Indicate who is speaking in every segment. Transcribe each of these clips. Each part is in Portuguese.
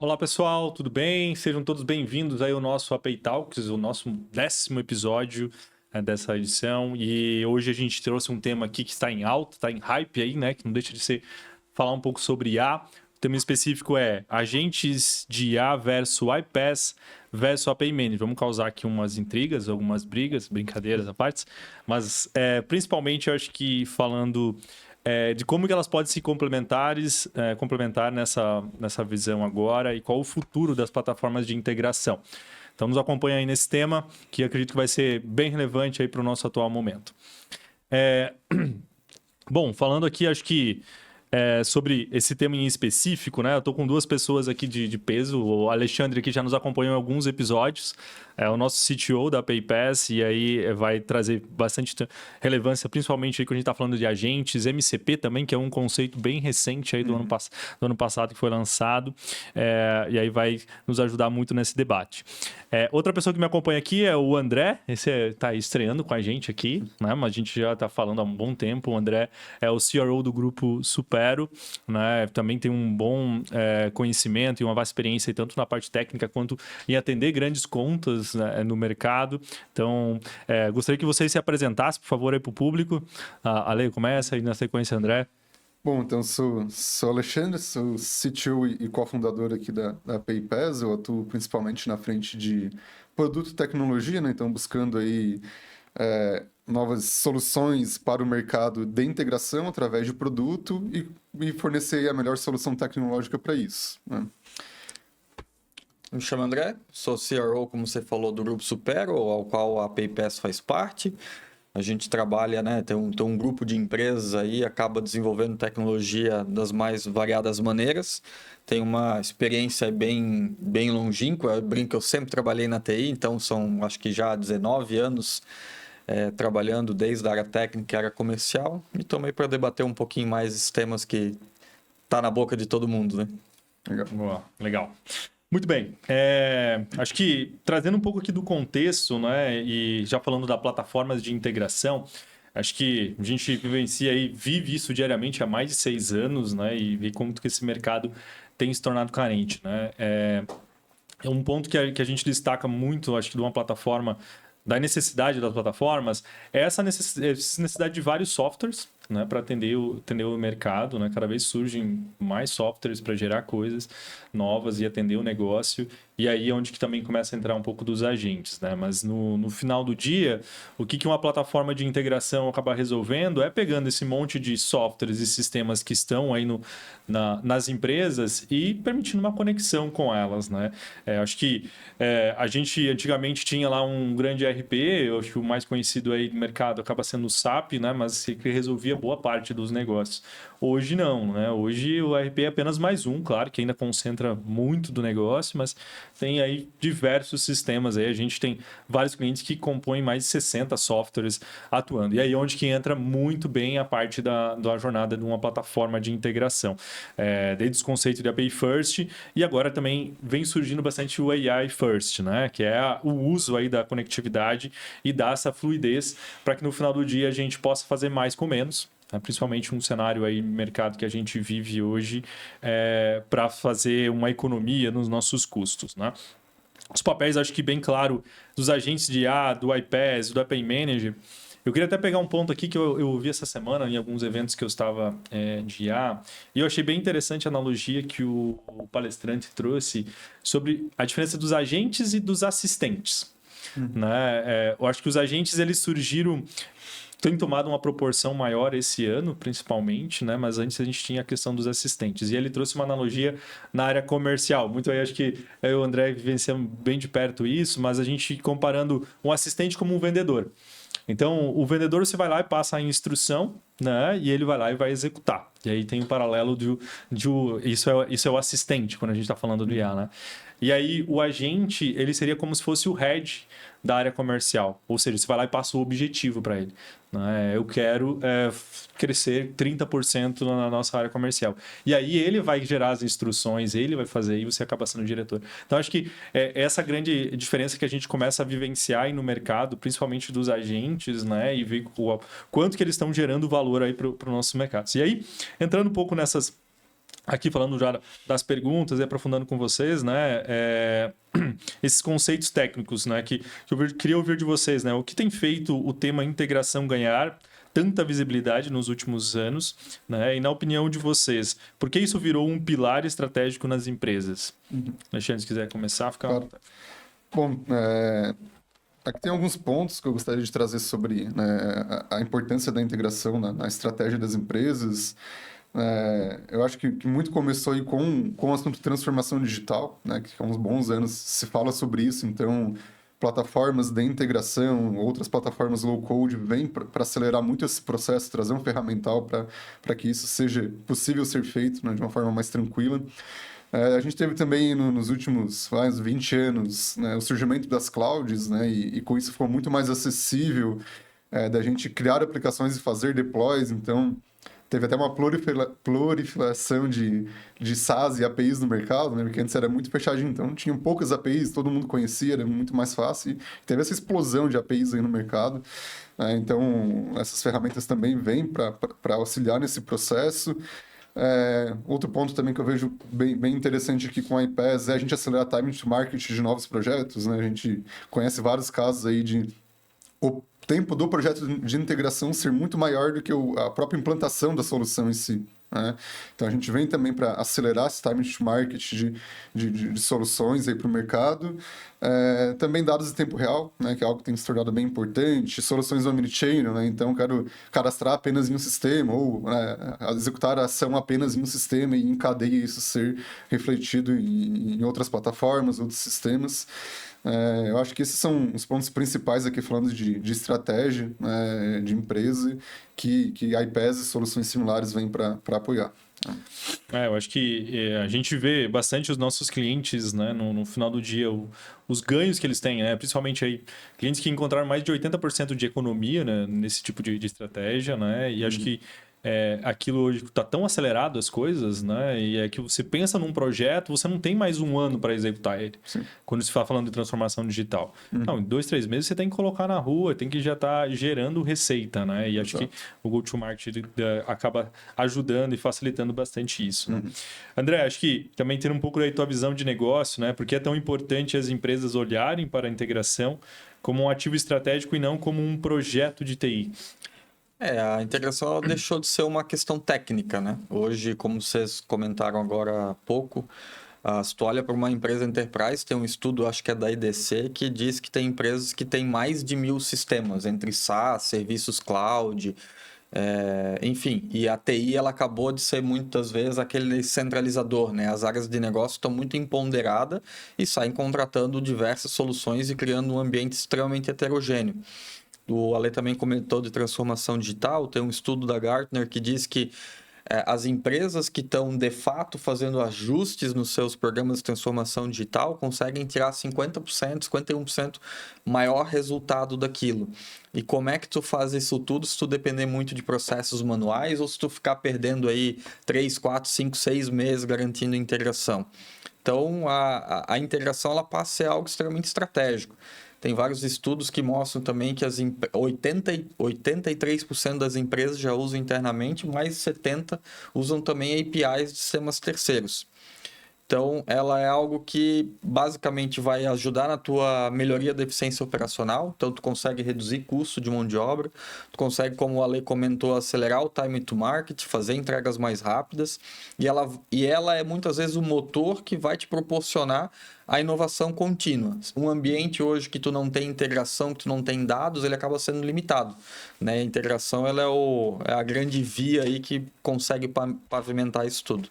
Speaker 1: Olá pessoal, tudo bem? Sejam todos bem-vindos aí ao nosso API Talks, o nosso 10º episódio dessa edição. E hoje a gente trouxe um tema aqui que está em alta, está em hype aí, né? Que não deixa de ser falar um pouco sobre IA. O tema específico é agentes de IA versus iPaaS versus API Manager. Vamos causar aqui umas intrigas, algumas brigas, brincadeiras à parte, mas principalmente eu acho que falando de como que elas podem se complementar nessa visão agora e qual o futuro das plataformas de integração. Então, nos acompanha aí nesse tema, que acredito que vai ser bem relevante aí para o nosso atual momento. Bom, falando aqui, acho que sobre esse tema em específico, né? Eu estou com duas pessoas aqui de peso. O Alexandre aqui já nos acompanhou em alguns episódios. É o nosso CTO da PayPass e aí vai trazer bastante relevância, principalmente aí quando a gente está falando de agentes, MCP também, que é um conceito bem recente aí do ano passado que foi lançado. E aí vai nos ajudar muito nesse debate. Outra pessoa que me acompanha aqui é o André. Esse está estreando com a gente aqui, né? Mas a gente já está falando há um bom tempo. O André é o CRO do grupo Supero, né? Também tem um bom conhecimento e uma vasta experiência tanto na parte técnica quanto em atender grandes contas, né, no mercado. Então, gostaria que vocês se apresentassem, por favor, aí para o público. Ale, começa aí na sequência, André.
Speaker 2: Bom, então sou Alexandre, sou CTO e cofundador aqui da PayPass. Eu atuo principalmente na frente de produto e tecnologia, né? Então buscando aí novas soluções para o mercado de integração através de produto e fornecer a melhor solução tecnológica para isso, né?
Speaker 3: Eu me chamo André, sou CRO, como você falou, do Grupo Supero, ao qual a PayPass faz parte. A gente trabalha, né, tem um grupo de empresas aí, acaba desenvolvendo tecnologia das mais variadas maneiras. Tem uma experiência bem longínqua, eu brinco que eu sempre trabalhei na TI, então são acho que já 19 anos trabalhando desde a área técnica e área comercial. E estou aí para debater um pouquinho mais esses temas que tá na boca de todo mundo, né?
Speaker 1: Boa, legal. Muito bem. Acho que trazendo um pouco aqui do contexto, né, e já falando da plataformas de integração, acho que a gente vive isso diariamente há mais de 6 anos, né, e vê como que esse mercado tem se tornado carente, né. É um ponto que a gente destaca muito, acho que de uma plataforma, da necessidade das plataformas, é essa necessidade de vários softwares, né, para atender o mercado, né? Cada vez surgem mais softwares para gerar coisas novas e atender o negócio. E aí é onde que também começa a entrar um pouco dos agentes, né? Mas no final do dia, o que uma plataforma de integração acaba resolvendo é pegando esse monte de softwares e sistemas que estão aí nas empresas e permitindo uma conexão com elas, né? Acho que a gente antigamente tinha lá um grande ERP, eu acho que o mais conhecido aí no mercado acaba sendo o SAP, né? Mas que resolvia boa parte dos negócios. Hoje não, né? Hoje o ERP é apenas mais um, claro, que ainda concentra muito do negócio, mas tem aí diversos sistemas aí. A gente tem vários clientes que compõem mais de 60 softwares atuando. E aí onde que entra muito bem a parte da jornada de uma plataforma de integração. Desde os conceitos de API First e agora também vem surgindo bastante o AI First, né? Que é o uso aí da conectividade e dar essa fluidez para que no final do dia a gente possa fazer mais com menos. Principalmente um cenário aí mercado que a gente vive hoje para fazer uma economia nos nossos custos, né? Os papéis, acho que bem claro, dos agentes de IA, do iPaaS, do API Manager. Eu queria até pegar um ponto aqui que eu ouvi essa semana em alguns eventos que eu estava de IA, e eu achei bem interessante a analogia que o palestrante trouxe sobre a diferença dos agentes e dos assistentes. Né? Eu acho que os agentes eles surgiram, tem tomado uma proporção maior esse ano, principalmente, né? Mas antes a gente tinha a questão dos assistentes. E ele trouxe uma analogia na área comercial. Muito aí, acho que eu e o André vivenciamos bem de perto isso, mas a gente comparando um assistente como um vendedor. Então, o vendedor você vai lá e passa a instrução, né? E ele vai lá e vai executar. E aí tem um paralelo isso é o assistente, quando a gente está falando do IA, né? E aí o agente, ele seria como se fosse o head da área comercial. Ou seja, você vai lá e passa o objetivo para ele. Né? Eu quero crescer 30% na nossa área comercial. E aí ele vai gerar as instruções, ele vai fazer e você acaba sendo o diretor. Então, acho que essa grande diferença que a gente começa a vivenciar aí no mercado, principalmente dos agentes, né? E ver quanto que eles estão gerando valor aí para o nosso mercado. E aí, entrando um pouco nessas aqui falando já das perguntas e aprofundando com vocês, né? Esses conceitos técnicos, né? Que queria ouvir de vocês, né? O que tem feito o tema integração ganhar tanta visibilidade nos últimos anos, né? E na opinião de vocês, por que isso virou um pilar estratégico nas empresas? Alexandre, se quiser começar, fica...
Speaker 2: Claro. Bom, aqui tem alguns pontos que eu gostaria de trazer sobre, né, a importância da integração na estratégia das empresas. Eu acho que muito começou aí com o assunto de transformação digital, né, que há uns bons anos se fala sobre isso, então plataformas de integração, outras plataformas low-code vêm para acelerar muito esse processo, trazer um ferramental para que isso seja possível ser feito, né, de uma forma mais tranquila. A gente teve também nos últimos 20 anos, né, o surgimento das clouds, né, e com isso ficou muito mais acessível da gente criar aplicações e fazer deploys. Então, teve até uma proliferação de SaaS e APIs no mercado, né, porque antes era muito fechadinho, então tinham poucas APIs, todo mundo conhecia, era muito mais fácil. E teve essa explosão de APIs aí no mercado. Então, essas ferramentas também vêm para auxiliar nesse processo. Outro ponto também que eu vejo bem interessante aqui com a iPaaS é a gente acelerar time to market de novos projetos, né? A gente conhece vários casos aí de o tempo do projeto de integração ser muito maior do que a própria implantação da solução em si, né? Então, a gente vem também para acelerar esse time to market de soluções aí para o mercado. Também dados em tempo real, né, que é algo que tem se tornado bem importante. Soluções omnichannel, né? Então, quero cadastrar apenas em um sistema ou executar a ação apenas em um sistema e em cadeia isso ser refletido em outras plataformas, outros sistemas. Eu acho que esses são os pontos principais aqui falando de estratégia, né, de empresa que a iPaaS e soluções similares vêm para apoiar.
Speaker 1: Eu acho que a gente vê bastante os nossos clientes, né, no final do dia, os ganhos que eles têm, né, principalmente aí, clientes que encontraram mais de 80% de economia, né, nesse tipo de estratégia, né, e acho que aquilo hoje está tão acelerado as coisas, né? E é que você pensa num projeto, você não tem mais um ano para executar ele.
Speaker 2: Sim.
Speaker 1: Quando se está falando de transformação digital. Não, em 2, 3 meses você tem que colocar na rua, tem que já estar gerando receita, né? E acho que o go-to-market acaba ajudando e facilitando bastante isso, né? André, acho que também ter um pouco da tua visão de negócio, né? Porque é tão importante as empresas olharem para a integração como um ativo estratégico e não como um projeto de TI.
Speaker 3: A integração ela deixou de ser uma questão técnica, né? Hoje, como vocês comentaram agora há pouco, se tu olha para uma empresa enterprise, tem um estudo, acho que é da IDC, que diz que tem empresas que têm mais de 1000 sistemas, entre SaaS, serviços cloud, enfim. E a TI, ela acabou de ser muitas vezes aquele centralizador, né? As áreas de negócio estão muito empoderadas e saem contratando diversas soluções e criando um ambiente extremamente heterogêneo. O Ale também comentou de transformação digital. Tem um estudo da Gartner que diz que as empresas que estão, de fato, fazendo ajustes nos seus programas de transformação digital conseguem tirar 50%, 51% maior resultado daquilo. E como é que tu faz isso tudo se tu depender muito de processos manuais ou se tu ficar perdendo aí 3, 4, 5, 6 meses garantindo integração? Então, a integração ela passa a ser algo extremamente estratégico. Tem vários estudos que mostram também que 83% das empresas já usam internamente, mais 70% usam também APIs de sistemas terceiros. Então, ela é algo que basicamente vai ajudar na tua melhoria da eficiência operacional. Então, tu consegue reduzir custo de mão de obra, tu consegue, como o Ale comentou, acelerar o time to market, fazer entregas mais rápidas. E ela é muitas vezes o motor que vai te proporcionar a inovação contínua. Um ambiente hoje que tu não tem integração, que tu não tem dados, ele acaba sendo limitado, né? A integração ela é a grande via aí que consegue pavimentar isso tudo.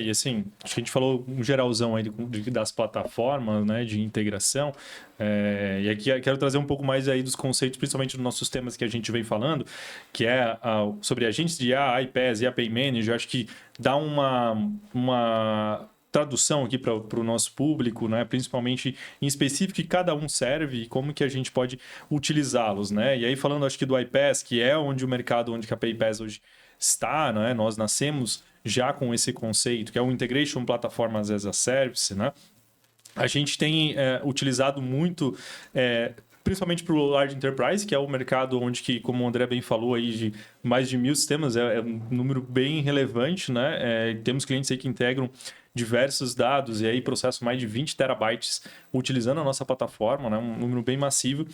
Speaker 1: E assim, acho que a gente falou um geralzão aí das plataformas, né, de integração, e aqui eu quero trazer um pouco mais aí dos conceitos, principalmente dos nossos temas que a gente vem falando, que é sobre agentes de IA, iPaaS e API Manager. Acho que dá uma tradução aqui para o nosso público, né, principalmente em específico que cada um serve e como que a gente pode utilizá-los, né? E aí falando, acho que do iPaaS, que é onde o mercado, onde a iPaaS hoje está, né? Nós nascemos já com esse conceito, que é o Integration Platform as a Service, né? A gente tem utilizado muito principalmente para o Large Enterprise, que é o mercado onde, que, como o André bem falou, aí, de mais de 1.000 sistemas, é um número bem relevante, né? Temos clientes aí que integram diversos dados e aí processam mais de 20 terabytes utilizando a nossa plataforma, né? Um número bem massivo,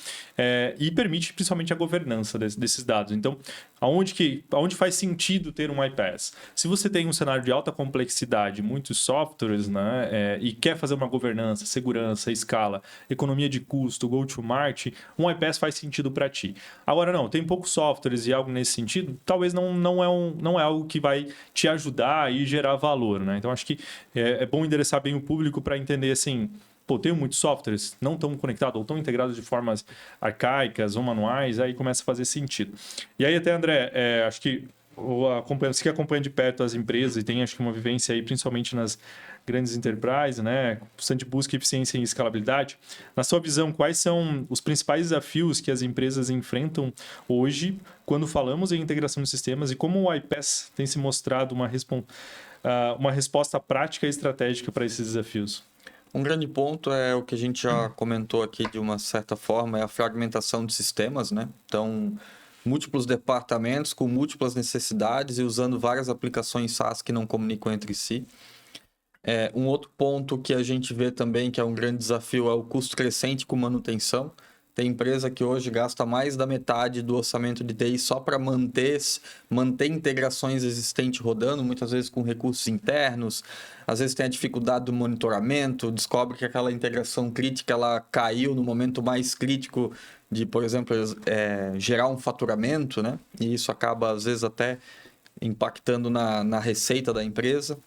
Speaker 1: e permite principalmente a governança desses dados. Então, aonde faz sentido ter um iPaaS? Se você tem um cenário de alta complexidade, muitos softwares, né? E quer fazer uma governança, segurança, escala, economia de custo, go-to-market, um iPaaS faz sentido para ti. Agora, não, tem poucos softwares e algo nesse sentido, talvez não é algo que vai te ajudar e gerar valor, né? Então, acho que é bom endereçar bem o público para entender assim, pô, tenho muitos softwares, não estão conectados ou estão integrados de formas arcaicas ou manuais, aí começa a fazer sentido. E aí até, André, acho que você que acompanha de perto as empresas e tem, acho que uma vivência aí, principalmente nas grandes enterprises, né, constante busca de eficiência e escalabilidade, na sua visão, quais são os principais desafios que as empresas enfrentam hoje quando falamos em integração de sistemas e como o iPaaS tem se mostrado uma resposta prática e estratégica para esses desafios?
Speaker 3: Um grande ponto é o que a gente já comentou aqui de uma certa forma, é a fragmentação de sistemas, né? Então, múltiplos departamentos com múltiplas necessidades e usando várias aplicações SaaS que não comunicam entre si. Um outro ponto que a gente vê também que é um grande desafio é o custo crescente com manutenção. Tem empresa que hoje gasta mais da metade do orçamento de TI só para manter integrações existentes rodando, muitas vezes com recursos internos. Às vezes tem a dificuldade do monitoramento, descobre que aquela integração crítica ela caiu no momento mais crítico de, por exemplo, gerar um faturamento, né? E isso acaba, às vezes, até impactando na receita da empresa.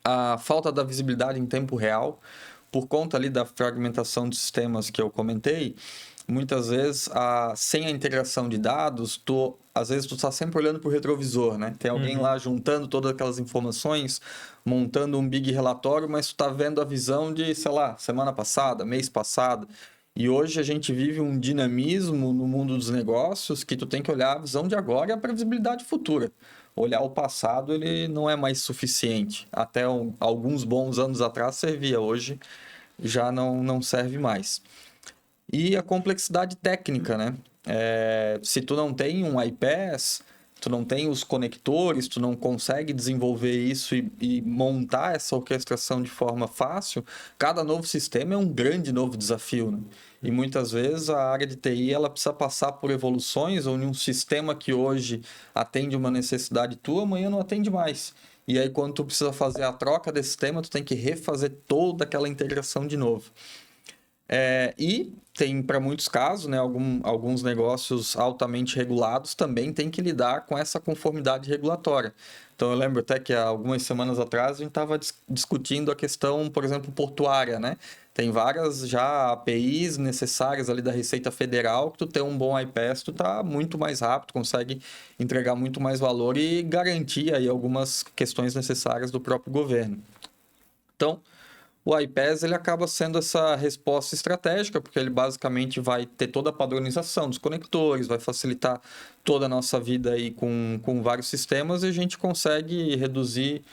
Speaker 3: A falta da visibilidade em tempo real, por conta ali da fragmentação de sistemas que eu comentei, muitas vezes, sem a integração de dados, às vezes tu está sempre olhando para o retrovisor, né? Tem alguém lá juntando todas aquelas informações, montando um big relatório, mas tu está vendo a visão de, sei lá, semana passada, mês passado. E hoje a gente vive um dinamismo no mundo dos negócios que tu tem que olhar a visão de agora e a previsibilidade futura. Olhar o passado, ele não é mais suficiente. Até alguns bons anos atrás servia, hoje já não serve mais. E a complexidade técnica, né? Se tu não tem um iPaaS, tu não tem os conectores, tu não consegue desenvolver isso e montar essa orquestração de forma fácil, cada novo sistema é um grande novo desafio, né? E muitas vezes a área de TI ela precisa passar por evoluções, onde um sistema que hoje atende uma necessidade tua, amanhã não atende mais. E aí quando tu precisa fazer a troca desse sistema, tu tem que refazer toda aquela integração de novo. E tem, para muitos casos, né, alguns negócios altamente regulados também tem que lidar com essa conformidade regulatória. Então, eu lembro até que há algumas semanas atrás a gente estava discutindo a questão, por exemplo, portuária, né? Tem várias já APIs necessárias ali da Receita Federal, que tu tem um bom iPaaS, tu tá muito mais rápido, consegue entregar muito mais valor e garantir aí algumas questões necessárias do próprio governo. Então, o iPaaS ele acaba sendo essa resposta estratégica, porque ele basicamente vai ter toda a padronização dos conectores, vai facilitar toda a nossa vida aí com vários sistemas e a gente consegue reduzir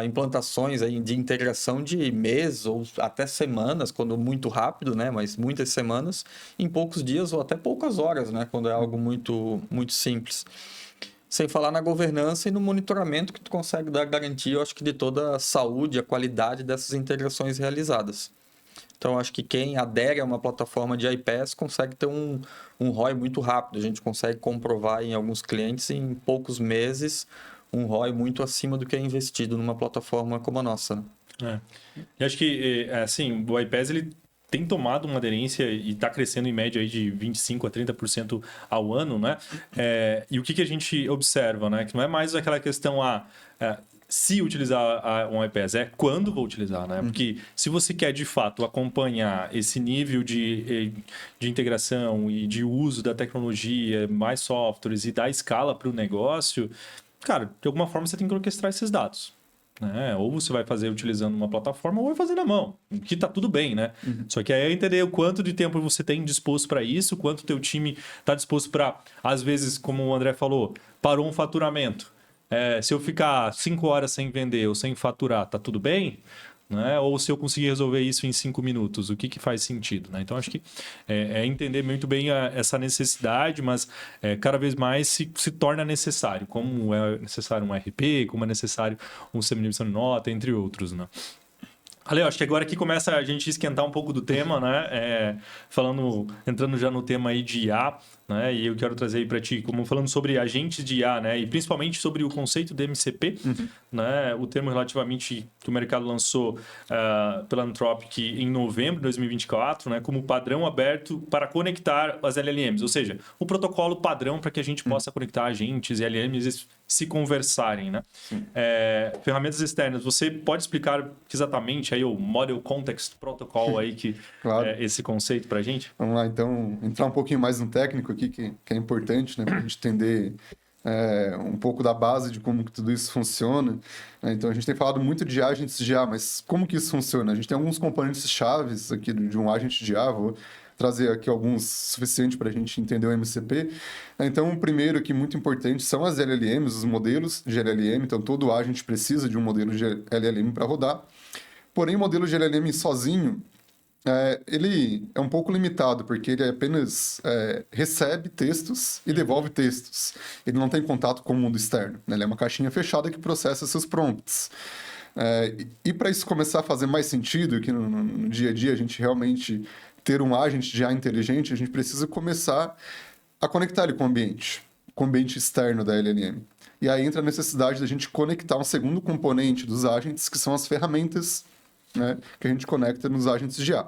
Speaker 3: implantações aí de integração de meses ou até semanas, quando muito rápido, né? Mas muitas semanas, em poucos dias ou até poucas horas, né? Quando é algo muito, muito simples. Sem falar na governança e no monitoramento que tu consegue dar garantia, eu acho que de toda a saúde, a qualidade dessas integrações realizadas. Então, eu acho que quem adere a uma plataforma de iPaaS consegue ter um ROI muito rápido. A gente consegue comprovar em alguns clientes em poucos meses um ROI muito acima do que é investido numa plataforma como a nossa, né?
Speaker 1: E acho que, assim, o iPaaS ele tem tomado uma aderência e está crescendo em média aí de 25% a 30% ao ano, né? E o que a gente observa, né? Que não é mais aquela questão, se utilizar um iPaaS, é quando vou utilizar, né? Porque se você quer, de fato, acompanhar esse nível de integração e de uso da tecnologia, mais softwares e dar escala para o negócio, cara, de alguma forma você tem que orquestrar esses dados. Né? Ou você vai fazer utilizando uma plataforma ou vai fazer na mão, que tá tudo bem, né? Só que aí é entender o quanto de tempo você tem disposto para isso, quanto o teu time está disposto para, às vezes, como o André falou, parou um faturamento. Se eu ficar 5 horas sem vender ou sem faturar, tá tudo bem? né? Ou se eu conseguir resolver isso em 5 minutos, o que faz sentido, né? Então, acho que é entender muito bem essa necessidade, mas cada vez mais se torna necessário, como é necessário um RP, como é necessário um sistema de emissão de nota, entre outros, né? Ale, acho que agora aqui começa a gente esquentar um pouco do tema, né? Entrando já no tema aí de IA, né? E eu quero trazer aí para ti, como falando sobre agentes de IA, né? E principalmente sobre o conceito de MCP, né? O termo relativamente que o mercado lançou pela Anthropic em novembro de 2024, né? Como padrão aberto para conectar as LLMs, ou seja, o protocolo padrão para que a gente possa conectar agentes e LLMs se conversarem, né? Ferramentas externas, você pode explicar exatamente aí o Model Context Protocol aí
Speaker 2: Claro.
Speaker 1: Esse conceito para a gente?
Speaker 2: Vamos lá, então, entrar um pouquinho mais no técnico aqui, que é importante, né, para a gente entender um pouco da base de como que tudo isso funciona. Né? Então, a gente tem falado muito de agentes de IA, mas como que isso funciona? A gente tem alguns componentes chaves aqui de um agente de IA, vou trazer aqui alguns suficiente para a gente entender o MCP. Então, o primeiro aqui, muito importante, são as LLMs, os modelos de LLM. Então, todo agente precisa de um modelo de LLM para rodar. Porém, o modelo de LLM sozinho, ele é um pouco limitado, porque ele apenas recebe textos e devolve textos. Ele não tem contato com o mundo externo, né? Ele é uma caixinha fechada que processa seus prompts. E para isso começar a fazer mais sentido, que no dia a dia a gente realmente ter um agente de IA inteligente, a gente precisa começar a conectar ele com o ambiente externo da LLM. E aí entra a necessidade da gente conectar um segundo componente dos agentes, que são as ferramentas, né, que a gente conecta nos agentes de IA.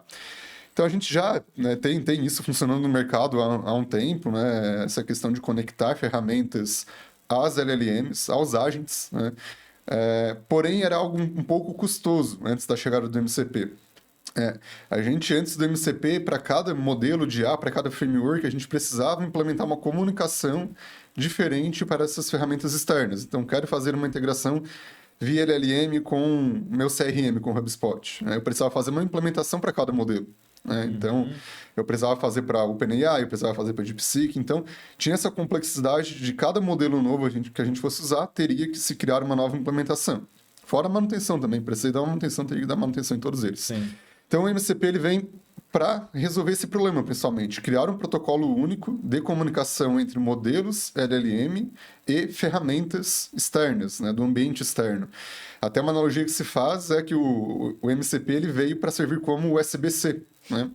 Speaker 2: Então, a gente já tem isso funcionando no mercado há um tempo, né, essa questão de conectar ferramentas às LLMs, aos agentes, né, porém, era algo um pouco custoso antes da chegada do MCP. A gente, antes do MCP, para cada modelo de IA, para cada framework, a gente precisava implementar uma comunicação diferente para essas ferramentas externas. Então, quero fazer uma integração via LLM com meu CRM, com o HubSpot. Eu precisava fazer uma implementação para cada modelo. Então, eu precisava fazer para OpenAI, eu precisava fazer para DeepSeek. Então, tinha essa complexidade de cada modelo novo que a gente fosse usar, teria que se criar uma nova implementação. Fora a manutenção também, precisei dar manutenção, teria que dar manutenção em todos eles.
Speaker 1: Sim.
Speaker 2: Então, o MCP ele vem para resolver esse problema, principalmente. Criar um protocolo único de comunicação entre modelos LLM e ferramentas externas, né, do ambiente externo. Até uma analogia que se faz é que o MCP ele veio para servir como USB-C, né?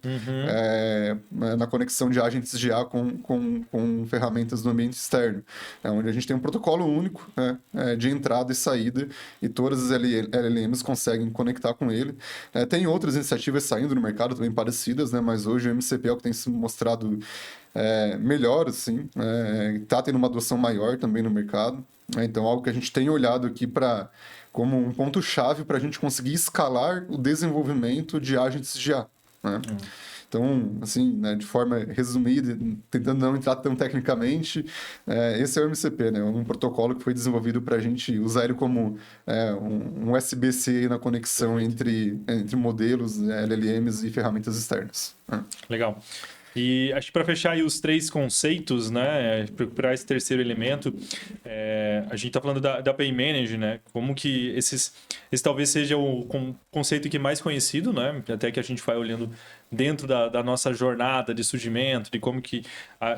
Speaker 2: Na conexão de agentes de IA com ferramentas do ambiente externo, onde a gente tem um protocolo único, né, de entrada e saída, e todas as LLMs conseguem conectar com ele. Tem outras iniciativas saindo no mercado também parecidas, né, mas hoje o MCP é o que tem se mostrado melhor, assim, está tendo uma adoção maior também no mercado. Então, algo que a gente tem olhado aqui como um ponto-chave para a gente conseguir escalar o desenvolvimento de agentes de IA. Né? Então, assim, né, de forma resumida, tentando não entrar tão tecnicamente, esse é o MCP, né? Um protocolo que foi desenvolvido para a gente usar ele como um USB-C na conexão entre modelos, LLMs e ferramentas externas. Né?
Speaker 1: Legal. E acho que para fechar aí os 3 conceitos, né, para esse terceiro elemento, a gente está falando da API Manager, né, como que esse talvez seja o conceito que é mais conhecido, né, até que a gente vai olhando dentro da nossa jornada de surgimento, de como que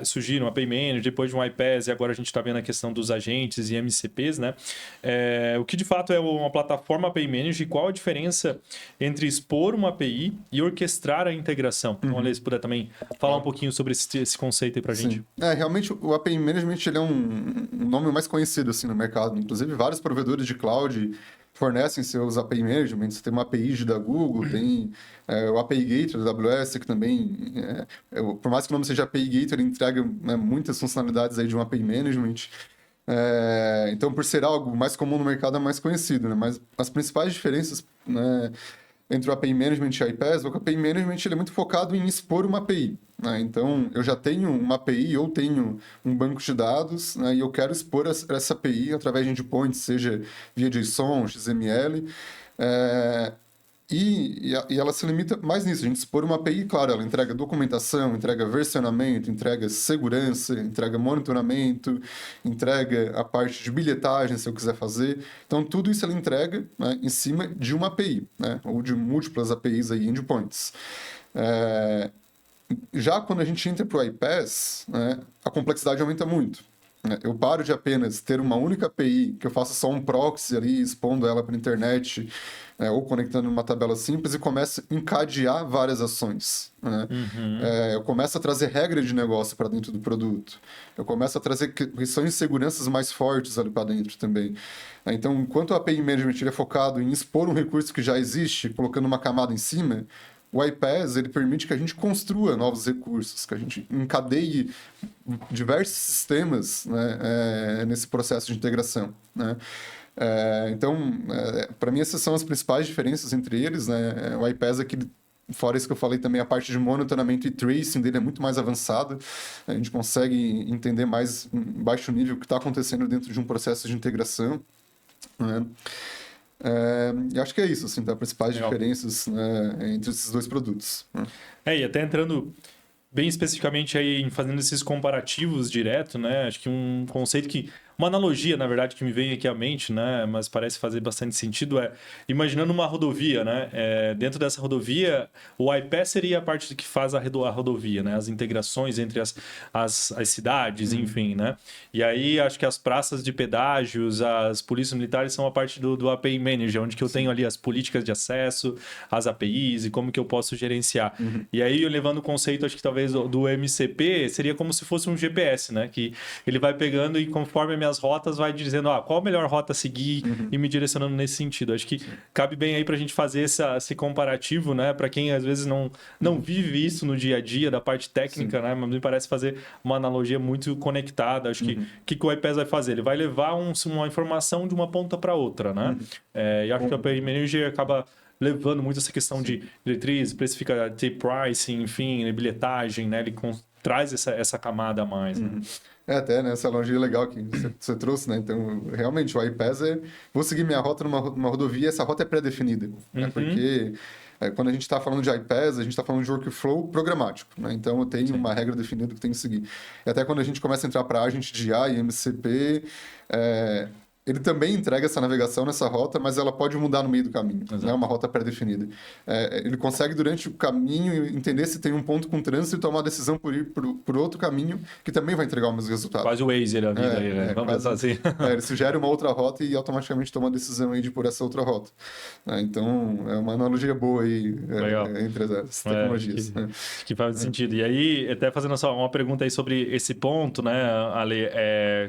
Speaker 1: surgiram a API Manager, depois de um iPaaS, e agora a gente está vendo a questão dos agentes e MCPs, né, o que de fato é uma plataforma API Manager, e qual a diferença entre expor uma API e orquestrar a integração? Então, Alex, se puder também falar um pouquinho sobre esse conceito aí pra gente.
Speaker 2: Realmente o API Management ele é um nome mais conhecido assim no mercado. Inclusive, vários provedores de cloud fornecem seus API Management. Você tem uma API da Google, tem o API Gateway da AWS, que também, por mais que o nome seja API Gateway, ele entrega muitas funcionalidades aí de um API Management. Então, por ser algo mais comum no mercado, é mais conhecido, né? Mas as principais diferenças, né, entre o API Management e o iPaaS, o API Management ele é muito focado em expor uma API. Né? Então, eu já tenho uma API ou tenho um banco de dados, né, e eu quero expor essa API através de endpoints, seja via JSON, XML. E ela se limita mais nisso. A gente expor uma API, claro, ela entrega documentação, entrega versionamento, entrega segurança, entrega monitoramento, entrega a parte de bilhetagem, se eu quiser fazer. Então, tudo isso ela entrega, né, em cima de uma API, né, ou de múltiplas APIs aí, endpoints. Já quando a gente entra para o iPaaS, né, a complexidade aumenta muito. Eu paro de apenas ter uma única API, que eu faço só um proxy ali, expondo ela para a internet, ou conectando numa tabela simples, e começo a encadear várias ações. Né? Eu começo a trazer regra de negócio para dentro do produto. Eu começo a trazer questões de seguranças mais fortes ali para dentro também. Então, enquanto o API Management ele é focado em expor um recurso que já existe, colocando uma camada em cima, o iPaaS ele permite que a gente construa novos recursos, que a gente encadeie diversos sistemas, né, nesse processo de integração. Né? Então, para mim, essas são as principais diferenças entre eles. Né? O iPaaS, fora isso que eu falei também, a parte de monitoramento e tracing dele é muito mais avançada. A gente consegue entender mais em baixo nível o que está acontecendo dentro de um processo de integração. Né? Eu acho que é isso, assim, das principais diferenças, né, entre esses dois produtos.
Speaker 1: E até entrando bem especificamente aí em fazendo esses comparativos direto, né? Acho que um conceito uma analogia, na verdade, que me vem aqui à mente, né? Mas parece fazer bastante sentido, imaginando uma rodovia, né? Dentro dessa rodovia, o iPaaS seria a parte que faz a rodovia, né? As integrações entre as cidades, enfim, né? E aí, acho que as praças de pedágios, as polícias militares são a parte do API Manager, onde que eu tenho ali as políticas de acesso, as APIs e como que eu posso gerenciar. E aí, levando o conceito, acho que talvez do MCP, seria como se fosse um GPS, né? Que ele vai pegando e conforme a minha rotas vai dizendo qual a melhor rota a seguir e me direcionando nesse sentido. Acho que cabe bem aí para a gente fazer esse comparativo, né? Para quem às vezes não vive isso no dia a dia, da parte técnica, né? Mas me parece fazer uma analogia muito conectada. Acho que o iPaaS vai fazer? Ele vai levar uma informação de uma ponta para outra, né? E acho que o API Manager acaba levando muito essa questão de diretriz, especifica de pricing, enfim, bilhetagem, né? Ele traz essa camada a mais, né?
Speaker 2: Até, né? Essa analogia legal que você trouxe, né? Então, realmente, o iPaaS vou seguir minha rota numa rodovia, essa rota é pré-definida. Né? Porque quando a gente está falando de iPaaS, a gente está falando de workflow programático. Né? Então, eu tenho uma regra definida que tem que seguir. E até quando a gente começa a entrar para agente de AI e MCP, ele também entrega essa navegação nessa rota, mas ela pode mudar no meio do caminho. Não é uma rota pré-definida. Ele consegue, durante o caminho, entender se tem um ponto com trânsito e tomar a decisão por ir por outro caminho, que também vai entregar o mesmo resultado.
Speaker 1: Quase o Waze ali, né? Vamos pensar assim.
Speaker 2: Ele sugere uma outra rota e automaticamente toma a decisão aí de ir por essa outra rota. Então, é uma analogia boa aí entre as tecnologias.
Speaker 1: Que faz sentido. E aí, até fazendo só uma pergunta aí sobre esse ponto, né, Ale?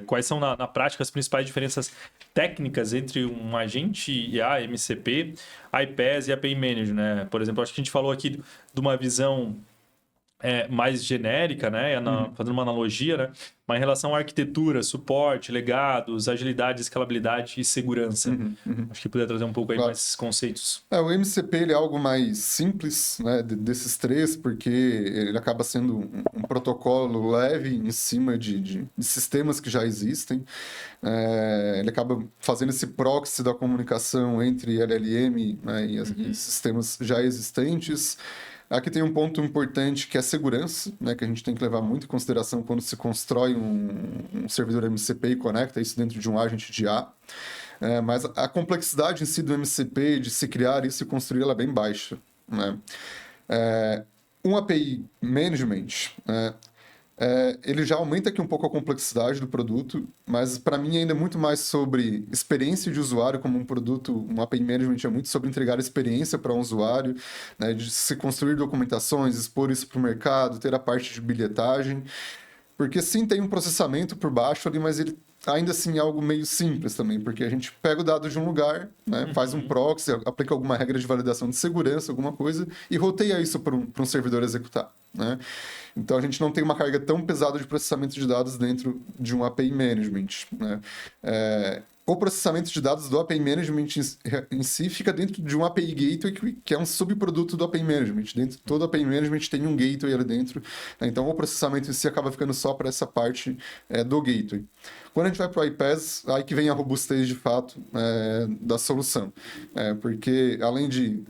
Speaker 1: Quais são, na prática, as principais diferenças técnicas entre um agente IA, MCP, iPaaS e API Manager, né? Por exemplo, acho que a gente falou aqui de uma visão mais genérica, né? Fazendo uma analogia, né? Mas em relação à arquitetura, suporte, legados, agilidade, escalabilidade e segurança. Acho que poderia trazer um pouco aí mais esses conceitos.
Speaker 2: O MCP ele é algo mais simples, né, desses três, porque ele acaba sendo um protocolo leve em cima de sistemas que já existem. Ele acaba fazendo esse proxy da comunicação entre LLM, né, e sistemas já existentes. Aqui tem um ponto importante que é a segurança, né, que a gente tem que levar muito em consideração quando se constrói um servidor MCP e conecta isso dentro de um agente de IA. Mas a complexidade em si do MCP, de se criar isso e construir, ela é bem baixa. Né? Um API Management, ele já aumenta aqui um pouco a complexidade do produto, mas para mim ainda é muito mais sobre experiência de usuário como um produto. Um API Management é muito sobre entregar experiência para um usuário, né, de se construir documentações, expor isso para o mercado, ter a parte de bilhetagem, porque sim tem um processamento por baixo ali, mas ele ainda assim é algo meio simples também, porque a gente pega o dado de um lugar, né, faz um proxy, aplica alguma regra de validação de segurança, alguma coisa, e roteia isso para um servidor executar. Né? Então, a gente não tem uma carga tão pesada de processamento de dados dentro de um API Management. Né? O processamento de dados do API Management em si fica dentro de um API Gateway, que é um subproduto do API Management. Dentro de todo API Management tem um Gateway ali dentro. Né? Então, o processamento em si acaba ficando só para essa parte do Gateway. Quando a gente vai para o iPaaS, aí que vem a robustez de fato da solução. Porque além de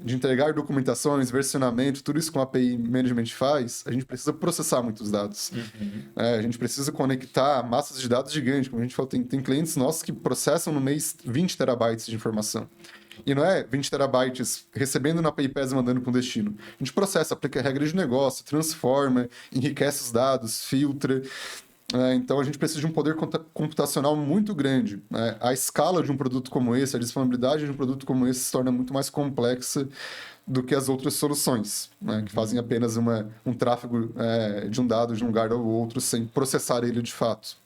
Speaker 2: entregar documentações, versionamento, tudo isso que o API Management faz, a gente precisa processar muitos dados. A gente precisa conectar massas de dados gigantes. Como a gente falou, tem clientes nossos que processam no mês 20 terabytes de informação. E não é 20 terabytes recebendo na API PaaS e mandando para um destino. A gente processa, aplica regras de negócio, transforma, enriquece os dados, filtra. Então, a gente precisa de um poder computacional muito grande. A escala de um produto como esse, a disponibilidade de um produto como esse se torna muito mais complexa do que as outras soluções, que fazem apenas um tráfego de um dado de um lugar ao outro sem processar ele de fato.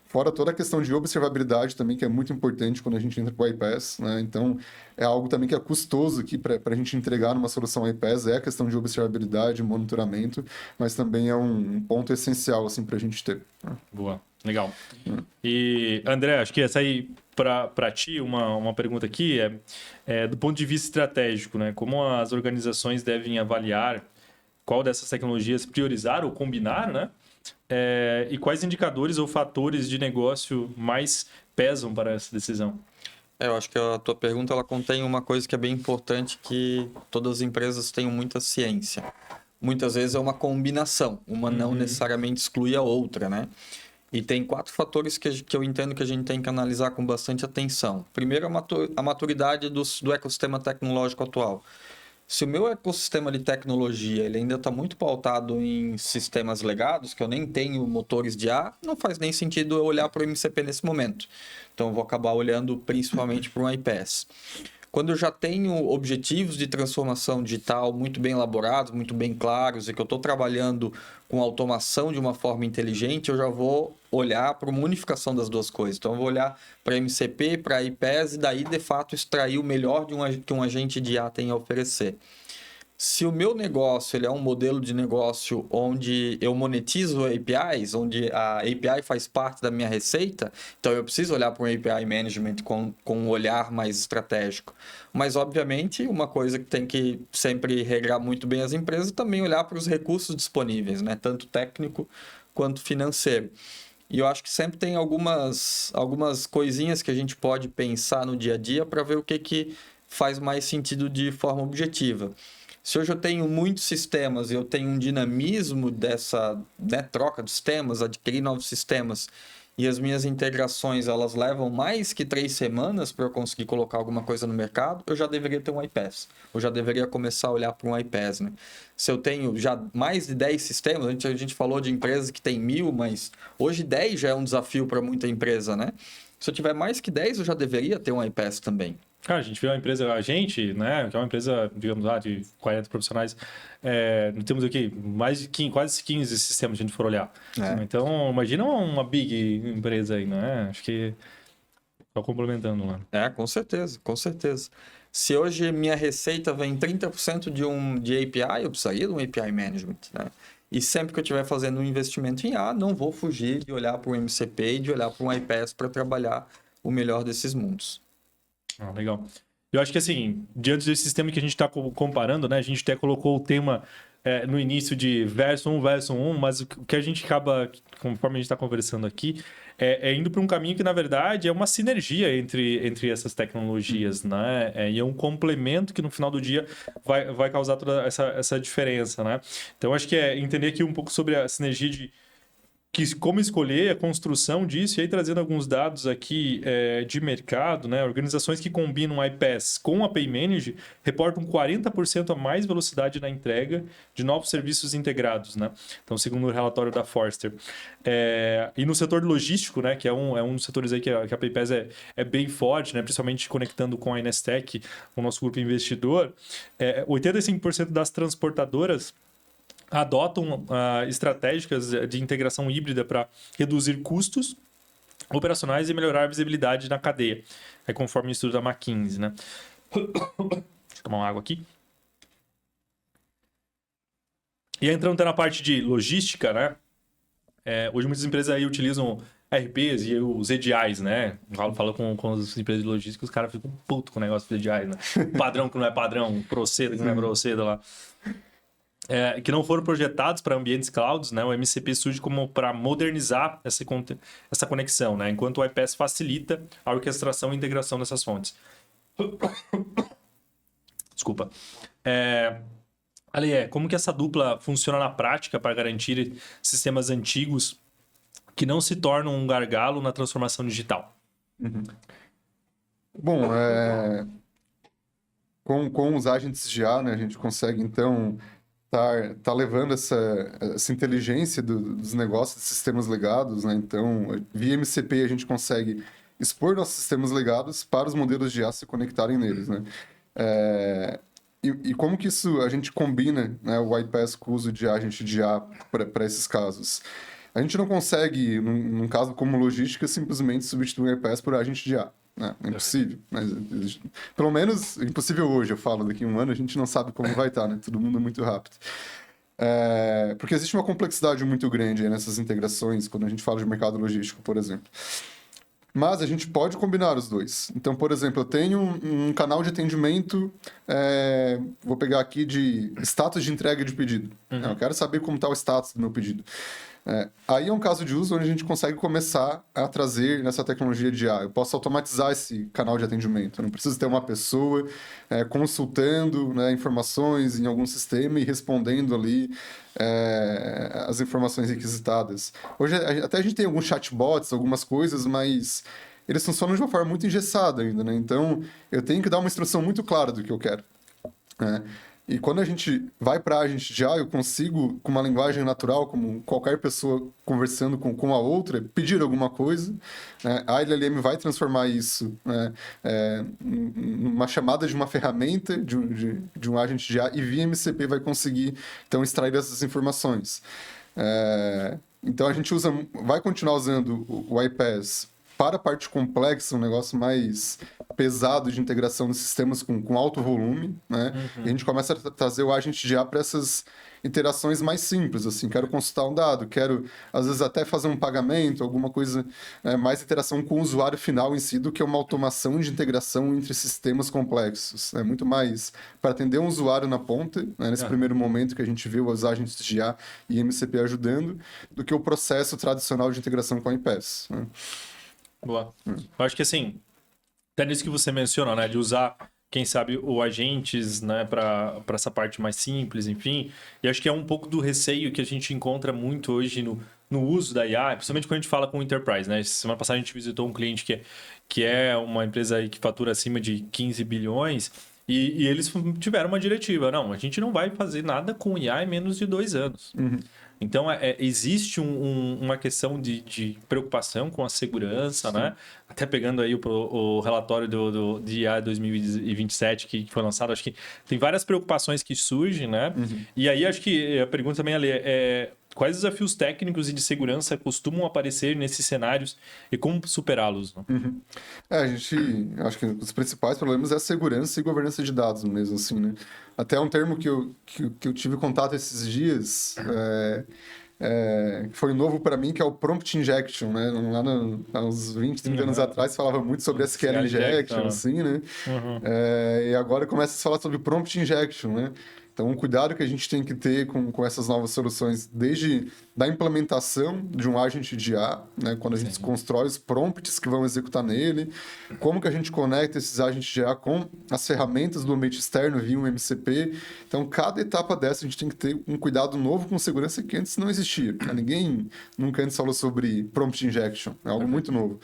Speaker 2: Fora toda a questão de observabilidade também, que é muito importante quando a gente entra com o iPaaS. Então, é algo também que é custoso aqui para a gente entregar numa solução iPaaS, é a questão de observabilidade, monitoramento, mas também é um ponto essencial assim, para a gente ter.
Speaker 1: Boa, legal. E, André, acho que essa aí, para ti, uma pergunta aqui é do ponto de vista estratégico, né? Como as organizações devem avaliar qual dessas tecnologias priorizar ou combinar, né? E quais indicadores ou fatores de negócio mais pesam para essa decisão?
Speaker 3: Eu acho que a tua pergunta ela contém uma coisa que é bem importante, que todas as empresas tenham muita ciência. Muitas vezes é uma combinação, uma não necessariamente exclui a outra, né? E tem 4 fatores que eu entendo que a gente tem que analisar com bastante atenção. Primeiro, a maturidade do ecossistema tecnológico atual. Se o meu ecossistema de tecnologia ele ainda está muito pautado em sistemas legados, que eu nem tenho motores de IA, não faz nem sentido eu olhar para o MCP nesse momento. Então, eu vou acabar olhando principalmente para um iPaaS. Quando eu já tenho objetivos de transformação digital muito bem elaborados, muito bem claros, e que eu estou trabalhando com automação de uma forma inteligente, eu já vou olhar para uma unificação das duas coisas. Então, eu vou olhar para MCP, para iPaaS, e daí, de fato, extrair o melhor que um agente de IA tem a oferecer. Se o meu negócio ele é um modelo de negócio onde eu monetizo APIs, onde a API faz parte da minha receita, então eu preciso olhar para um API Management com um olhar mais estratégico. Mas, obviamente, uma coisa que tem que sempre regrar muito bem as empresas é também olhar para os recursos disponíveis, né? Tanto técnico quanto financeiro. E eu acho que sempre tem algumas coisinhas que a gente pode pensar no dia a dia para ver o que faz mais sentido de forma objetiva. Se hoje eu tenho muitos sistemas e eu tenho um dinamismo dessa troca de sistemas, adquirir novos sistemas, e as minhas integrações elas levam mais que 3 semanas para eu conseguir colocar alguma coisa no mercado, eu já deveria ter um iPaaS. Eu já deveria começar a olhar para um iPaaS. Né? Se eu tenho já mais de 10 sistemas, a gente falou de empresas que tem 1000, mas hoje 10 já é um desafio para muita empresa. Né? Se eu tiver mais que 10, eu já deveria ter um iPaaS também.
Speaker 1: Cara, a gente vê uma empresa, a gente, né, que é uma empresa, digamos lá, de 40 profissionais, temos aqui quase 15 sistemas, se a gente for olhar. Então, imagina uma big empresa aí, né? Acho que só complementando lá.
Speaker 3: Com certeza, com certeza. Se hoje minha receita vem 30% de API, eu precisaria de um API Management, né? E sempre que eu estiver fazendo um investimento em A, não vou fugir de olhar para um MCP e de olhar para um iPaaS para trabalhar o melhor desses mundos.
Speaker 1: Legal. Eu acho que assim, diante desse sistema que a gente está comparando, né? A gente até colocou o tema no início de verso 1, mas o que a gente acaba, conforme a gente está conversando aqui, indo para um caminho que, na verdade, é uma sinergia entre essas tecnologias, né? E é um complemento que, no final do dia, vai causar toda essa diferença, né? Então, acho que entender aqui um pouco sobre a sinergia como escolher a construção disso, e aí trazendo alguns dados aqui de mercado, né? Organizações que combinam iPaaS com API Management reportam 40% a mais velocidade na entrega de novos serviços integrados, né? Então, segundo o relatório da Forrester. E no setor logístico, né? Que é um dos setores aí que a API PaaS é bem forte, né? Principalmente conectando com a Inestec, o nosso grupo investidor, 85% das transportadoras adotam estratégicas de integração híbrida para reduzir custos operacionais e melhorar a visibilidade na cadeia, conforme o estudo da McKinsey, né? Deixa eu tomar uma água aqui. E entrando até na parte de logística, né? Hoje muitas empresas aí utilizam RPs e os EDIs, né? Falo com as empresas de logística, os caras ficam putos com o negócio de EDIs, né? Padrão que não é padrão, proceda que não é proceda lá. que não foram projetados para ambientes clouds, né? O MCP surge como para modernizar essa conexão, né? Enquanto o iPaaS facilita a orquestração e integração dessas fontes. Desculpa. Ali como que essa dupla funciona na prática para garantir sistemas antigos que não se tornam um gargalo na transformação digital?
Speaker 2: Bom, com os agentes de IA, né, a gente consegue, então, tá levando essa inteligência dos negócios, dos sistemas legados, né? Então, via MCP, a gente consegue expor nossos sistemas legados para os modelos de IA se conectarem neles, né? E como que isso a gente combina, né, o iPaaS com o uso de agente de IA para esses casos? A gente não consegue, num caso como logística, simplesmente substituir o iPaaS por agente de IA. Né? É impossível. Mas, pelo menos, impossível hoje, eu falo. Daqui a um ano a gente não sabe como vai estar, né? Todo mundo é muito rápido. Porque existe uma complexidade muito grande aí nessas integrações, quando a gente fala de mercado logístico, por exemplo. Mas a gente pode combinar os dois. Então, por exemplo, eu tenho um canal de atendimento, vou pegar aqui de status de entrega de pedido. Eu quero saber como está o status do meu pedido. Aí é um caso de uso onde a gente consegue começar a trazer nessa tecnologia de IA. Eu posso automatizar esse canal de atendimento. Eu não preciso ter uma pessoa consultando, né, informações em algum sistema e respondendo ali as informações requisitadas. Hoje até a gente tem alguns chatbots, algumas coisas, mas eles funcionam de uma forma muito engessada ainda, né? Então, eu tenho que dar uma instrução muito clara do que eu quero. E quando a gente vai para a agente de IA, eu consigo, com uma linguagem natural, como qualquer pessoa conversando com a outra, pedir alguma coisa. A LLM vai transformar isso, né, numa chamada de uma ferramenta de um agente de IA e via MCP vai conseguir, então, extrair essas informações. Então, a gente vai continuar usando o iPaaS para a parte complexa, um negócio mais pesado de integração de sistemas com alto volume, né? E a gente começa a trazer o agente de IA para essas interações mais simples, assim, quero consultar um dado, quero, às vezes, até fazer um pagamento, alguma coisa, mais interação com o usuário final em si do que uma automação de integração entre sistemas complexos. É muito mais para atender um usuário na ponta, né, nesse primeiro momento que a gente viu os agentes de IA e MCP ajudando, do que o processo tradicional de integração com a iPaaS, né?
Speaker 1: Boa. Eu acho que assim, até nisso que você menciona, né, de usar, quem sabe, o agentes, né, para essa parte mais simples, enfim. E acho que é um pouco do receio que a gente encontra muito hoje no uso da IA, principalmente quando a gente fala com o enterprise, né? Semana passada a gente visitou um cliente que é uma empresa aí que fatura acima de 15 bilhões e eles tiveram uma diretiva. Não, a gente não vai fazer nada com IA em menos de 2 anos. Então, existe uma questão de preocupação com a segurança, né? Até pegando aí o relatório de IA 2027 que foi lançado, acho que tem várias preocupações que surgem, né? E aí, acho que a pergunta também ali quais desafios técnicos e de segurança costumam aparecer nesses cenários e como superá-los? Né?
Speaker 2: Acho que os principais problemas é a segurança e governança de dados mesmo, assim, né? Até um termo que eu tive contato esses dias, foi novo para mim, que é o prompt injection, né? Lá há uns 20, 30 anos atrás falava muito sobre SQL injection, assim, né? E agora começa a se falar sobre prompt injection, né? Então, um cuidado que a gente tem que ter com essas novas soluções, desde da implementação de um agente de IA, né, quando a gente constrói os prompts que vão executar nele, como que a gente conecta esses agentes de IA com as ferramentas do ambiente externo via um MCP. Então, cada etapa dessa a gente tem que ter um cuidado novo com segurança que antes não existia. Ninguém nunca antes falou sobre prompt injection, é algo muito novo.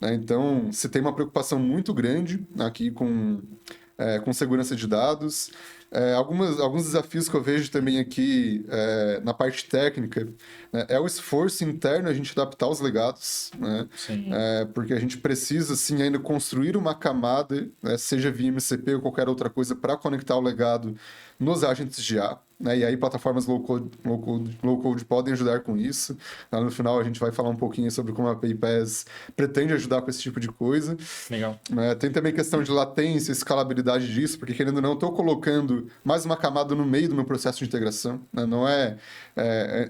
Speaker 2: Então, você tem uma preocupação muito grande aqui com segurança de dados. Alguns desafios que eu vejo também aqui na parte técnica, né, é o esforço interno a gente adaptar os legados, né? Porque a gente precisa, sim, ainda construir uma camada, né, seja via MCP ou qualquer outra coisa, para conectar o legado nos agentes de IA. Né? E aí plataformas low-code podem ajudar com isso. No final a gente vai falar um pouquinho sobre como a PayPass pretende ajudar com esse tipo de coisa.
Speaker 1: Legal.
Speaker 2: Tem também questão de latência, escalabilidade disso, porque querendo ou não, eu estou colocando mais uma camada no meio do meu processo de integração. Né? Não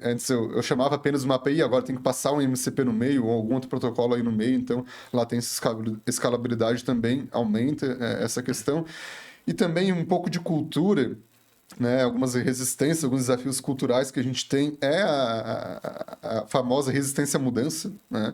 Speaker 2: antes eu chamava apenas uma API, agora tem que passar um MCP no meio ou algum outro protocolo aí no meio, então latência e escalabilidade também aumenta essa questão. E também um pouco de cultura né, algumas resistências, alguns desafios culturais que a gente tem é a famosa resistência à mudança, né?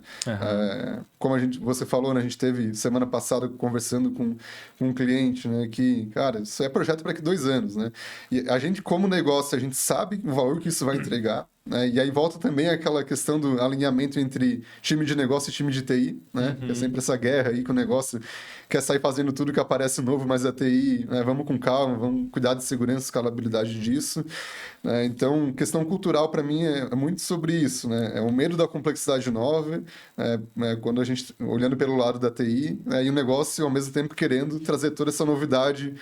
Speaker 2: Como você falou, né, a gente teve semana passada conversando com um cliente, né, que, cara, isso é projeto para daqui 2 anos, né? E a gente, como negócio, a gente sabe o valor que isso vai entregar, né? E aí volta também aquela questão do alinhamento entre time de negócio e time de TI, né? É sempre essa guerra aí que o negócio quer sair fazendo tudo que aparece novo, mas a TI, né, vamos com calma, vamos cuidar de segurança e escalabilidade disso. Né? Então, questão cultural para mim é muito sobre isso, né? É o medo da complexidade nova, quando a gente, olhando pelo lado da TI, e o negócio ao mesmo tempo querendo trazer toda essa novidade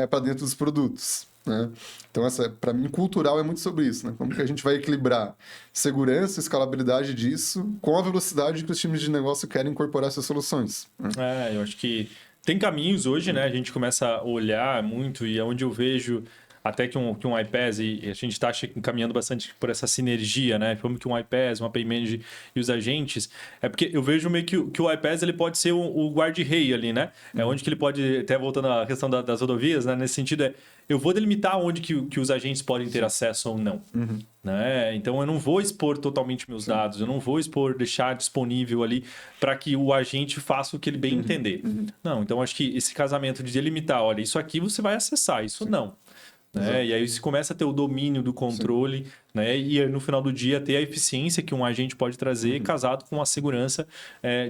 Speaker 2: para dentro dos produtos. Né? Então, para mim, cultural é muito sobre isso, né? Como que a gente vai equilibrar segurança e escalabilidade disso com a velocidade que os times de negócio querem incorporar essas soluções. Né?
Speaker 1: Eu acho que tem caminhos hoje, né? A gente começa a olhar muito e é onde eu vejo até que um iPaaS, e a gente está caminhando bastante por essa sinergia, né? Como que um iPaaS, um API Manager e os agentes. É porque eu vejo meio que o iPaaS ele pode ser o guarda-rei ali, né? É onde que ele pode, até voltando à questão das rodovias, né? Nesse sentido, eu vou delimitar onde que os agentes podem ter acesso ou não. Né? Então, eu não vou expor totalmente meus dados, eu não vou deixar disponível ali para que o agente faça o que ele bem entender. Não, então acho que esse casamento de delimitar, olha, isso aqui você vai acessar, isso não. Né? E aí você começa a ter o domínio do controle, né? E no final do dia ter a eficiência que um agente pode trazer casado com a segurança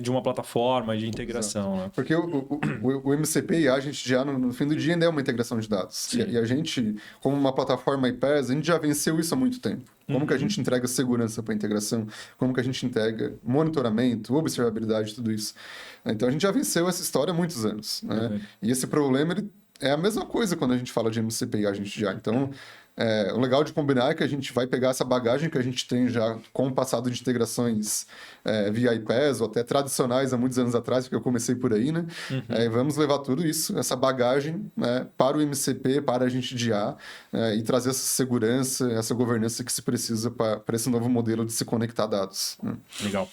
Speaker 1: de uma plataforma de integração. Né?
Speaker 2: Porque o MCP e a gente já no fim do dia ainda é uma integração de dados. E a gente, como uma plataforma iPaaS, a gente já venceu isso há muito tempo. Como que a gente entrega segurança para a integração? Como que a gente entrega monitoramento, observabilidade, tudo isso? Então a gente já venceu essa história há muitos anos. Né? E esse problema ele é a mesma coisa quando a gente fala de MCP, a gente já. Então, o legal de combinar é que a gente vai pegar essa bagagem que a gente tem já com o passado de integrações via iPaaS ou até tradicionais há muitos anos atrás, porque eu comecei por aí, né? E vamos levar tudo isso, essa bagagem, né, para o MCP, para a gente de IA, e trazer essa segurança, essa governança que se precisa para esse novo modelo de se conectar dados. Né?
Speaker 1: Legal.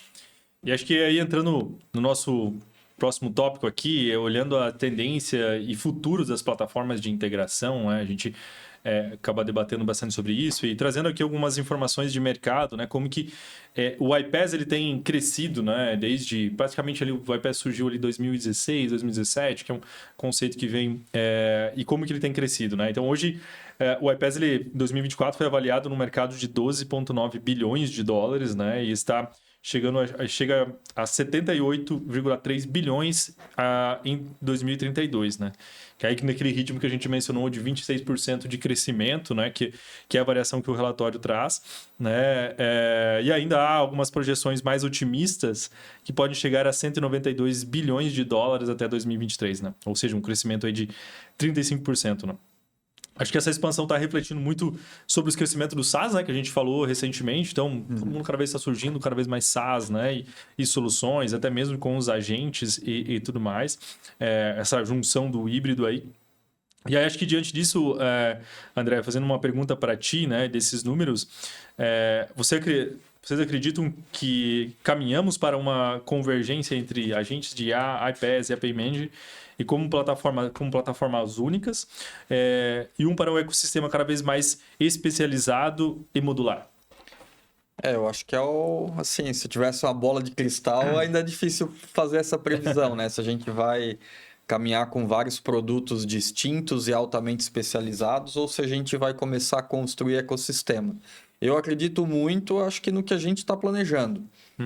Speaker 1: E acho que aí entrando no nosso próximo tópico aqui, olhando a tendência e futuros das plataformas de integração, né? A gente acaba debatendo bastante sobre isso e trazendo aqui algumas informações de mercado, né? Como que o iPaaS ele tem crescido, né? Desde praticamente ali, o iPaaS surgiu ali em 2016, 2017, que é um conceito que vem e como que ele tem crescido, né? Então hoje o iPaaS em 2024 foi avaliado no mercado de 12,9 bilhões de dólares, né? E chega a 78,3 bilhões em 2032, né? Que é aí naquele ritmo que a gente mencionou de 26% de crescimento, né? Que é a variação que o relatório traz, né? E ainda há algumas projeções mais otimistas que podem chegar a 192 bilhões de dólares até 2023, né? Ou seja, um crescimento aí de 35%, né? Acho que essa expansão está refletindo muito sobre o crescimento do SaaS, né? Que a gente falou recentemente. Então, todo mundo cada vez está surgindo cada vez mais SaaS, né? E soluções, até mesmo com os agentes e tudo mais. Essa junção do híbrido aí. E aí, acho que diante disso, André, fazendo uma pergunta para ti, né? Desses números, vocês acreditam que caminhamos para uma convergência entre agentes de IA, iPaaS e API Manager e como plataformas únicas e para um ecossistema cada vez mais especializado e modular?
Speaker 3: Eu acho que assim, se tivesse uma bola de cristal, ainda é difícil fazer essa previsão, né? Se a gente vai caminhar com vários produtos distintos e altamente especializados ou se a gente vai começar a construir ecossistema. Eu acredito muito, acho que no que a gente está planejando.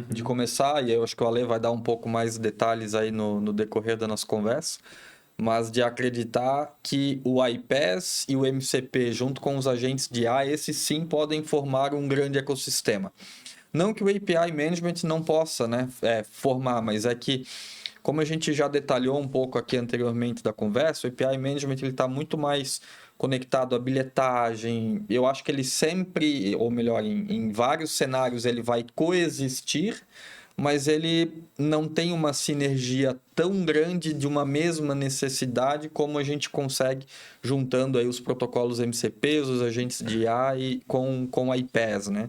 Speaker 3: De começar, e eu acho que o Ale vai dar um pouco mais de detalhes aí no decorrer da nossa conversa, mas de acreditar que o iPaaS e o MCP, junto com os agentes de IA, esses sim podem formar um grande ecossistema. Não que o API Management não possa, né, formar, mas é que, como a gente já detalhou um pouco aqui anteriormente da conversa, o API Management está muito mais conectado à bilhetagem. Eu acho que ele sempre, ou melhor, em vários cenários, ele vai coexistir, mas ele não tem uma sinergia tão grande de uma mesma necessidade como a gente consegue juntando aí os protocolos MCP, os agentes de IA e com a iPaaS, né?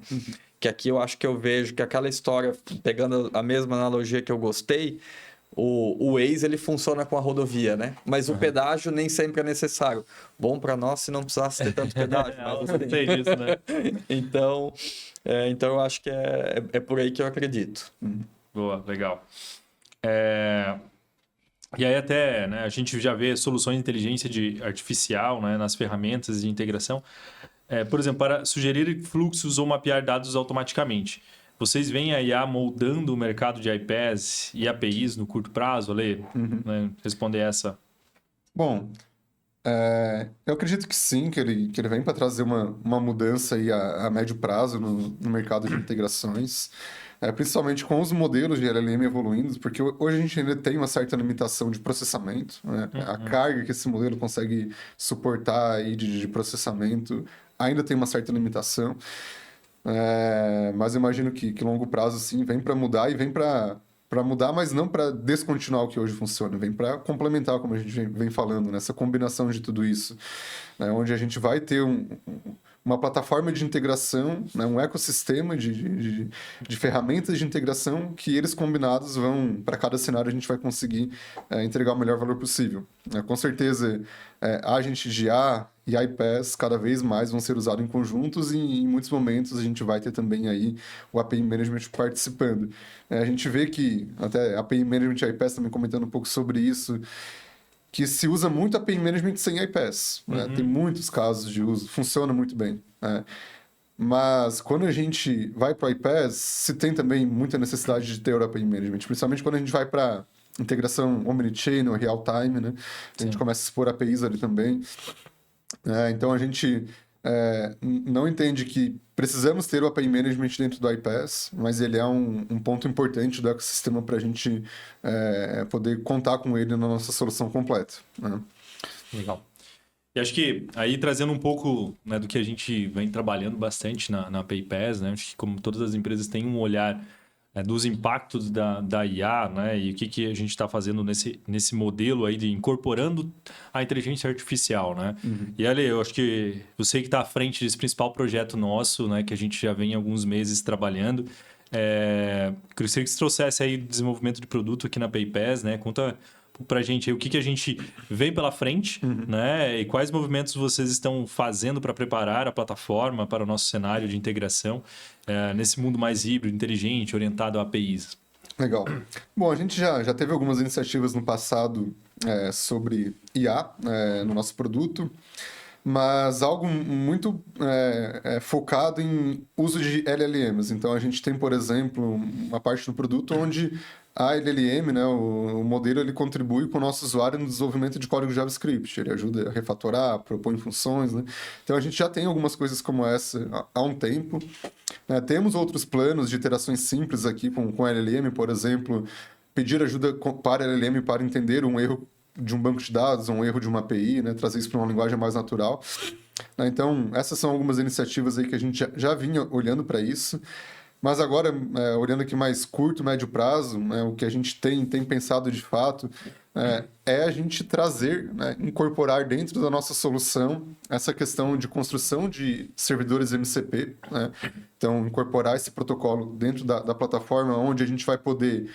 Speaker 3: Que aqui eu acho que eu vejo que aquela história, pegando a mesma analogia que eu gostei, o Waze ele funciona com a rodovia, né? Mas o pedágio nem sempre é necessário. Bom para nós se não precisasse ter tanto pedágio. Mas
Speaker 1: Eu sei disso, né?
Speaker 3: Então, eu acho que é por aí que eu acredito.
Speaker 1: Boa, legal. E aí até, né, a gente já vê soluções de inteligência artificial, né, nas ferramentas de integração. Por exemplo, para sugerir fluxos ou mapear dados automaticamente. Vocês veem a IA moldando o mercado de iPaaS e APIs no curto prazo, Ale? Né, responder essa.
Speaker 2: Bom, eu acredito que sim, que ele vem para trazer uma mudança aí a médio prazo no mercado de integrações, principalmente com os modelos de LLM evoluindo, porque hoje a gente ainda tem uma certa limitação de processamento, né? A carga que esse modelo consegue suportar aí de processamento ainda tem uma certa limitação, mas eu imagino que longo prazo, sim, vem para mudar e vem para mudar, mas não para descontinuar o que hoje funciona, vem para complementar, como a gente vem falando, nessa combinação de tudo isso, né? Onde a gente vai ter uma plataforma de integração, né? Um ecossistema de ferramentas de integração que eles combinados vão, para cada cenário, a gente vai conseguir entregar o melhor valor possível. Com certeza, agente de IA e iPaaS cada vez mais vão ser usados em conjuntos e em muitos momentos a gente vai ter também aí o API Management participando. A gente vê que, até API Management e iPaaS também comentando um pouco sobre isso, que se usa muito API Management sem iPaaS. Né? Tem muitos casos de uso, funciona muito bem. Né? Mas quando a gente vai para o iPaaS, se tem também muita necessidade de ter o API Management, principalmente quando a gente vai para integração omnichannel, real-time, né? A gente começa a expor APIs ali também. Então a gente não entende que precisamos ter o API Management dentro do iPaaS, mas ele é um ponto importante do ecossistema para a gente poder contar com ele na nossa solução completa. Né?
Speaker 1: Legal. E acho que aí trazendo um pouco, né, do que a gente vem trabalhando bastante na PayPass, né? Acho que como todas as empresas têm um olhar dos impactos da IA, né? E o que a gente está fazendo nesse modelo aí de incorporando a inteligência artificial, né? E ali, eu acho que você que está à frente desse principal projeto nosso, né? Que a gente já vem há alguns meses trabalhando. Gostaria que você trouxesse aí desenvolvimento de produto aqui na PayPass, né? Conta pra gente aí o que a gente vem pela frente, né? E quais movimentos vocês estão fazendo para preparar a plataforma para o nosso cenário de integração nesse mundo mais híbrido, inteligente, orientado a APIs.
Speaker 2: Legal. Bom, a gente já teve algumas iniciativas no passado sobre IA no nosso produto, mas algo muito focado em uso de LLMs. Então, a gente tem, por exemplo, uma parte do produto onde a LLM, né, o modelo, ele contribui com o nosso usuário no desenvolvimento de código JavaScript. Ele ajuda a refatorar, propõe funções, né? Então, a gente já tem algumas coisas como essa há um tempo. Temos outros planos de iterações simples aqui com LLM, por exemplo, pedir ajuda para LLM para entender um erro de um banco de dados, um erro de uma API, né? Trazer isso para uma linguagem mais natural. Então, essas são algumas iniciativas aí que a gente já vinha olhando para isso. Mas agora, olhando aqui mais curto, médio prazo, né, o que a gente tem pensado de fato é a gente trazer, né, incorporar dentro da nossa solução essa questão de construção de servidores MCP. Né? Então, incorporar esse protocolo dentro da plataforma, onde a gente vai poder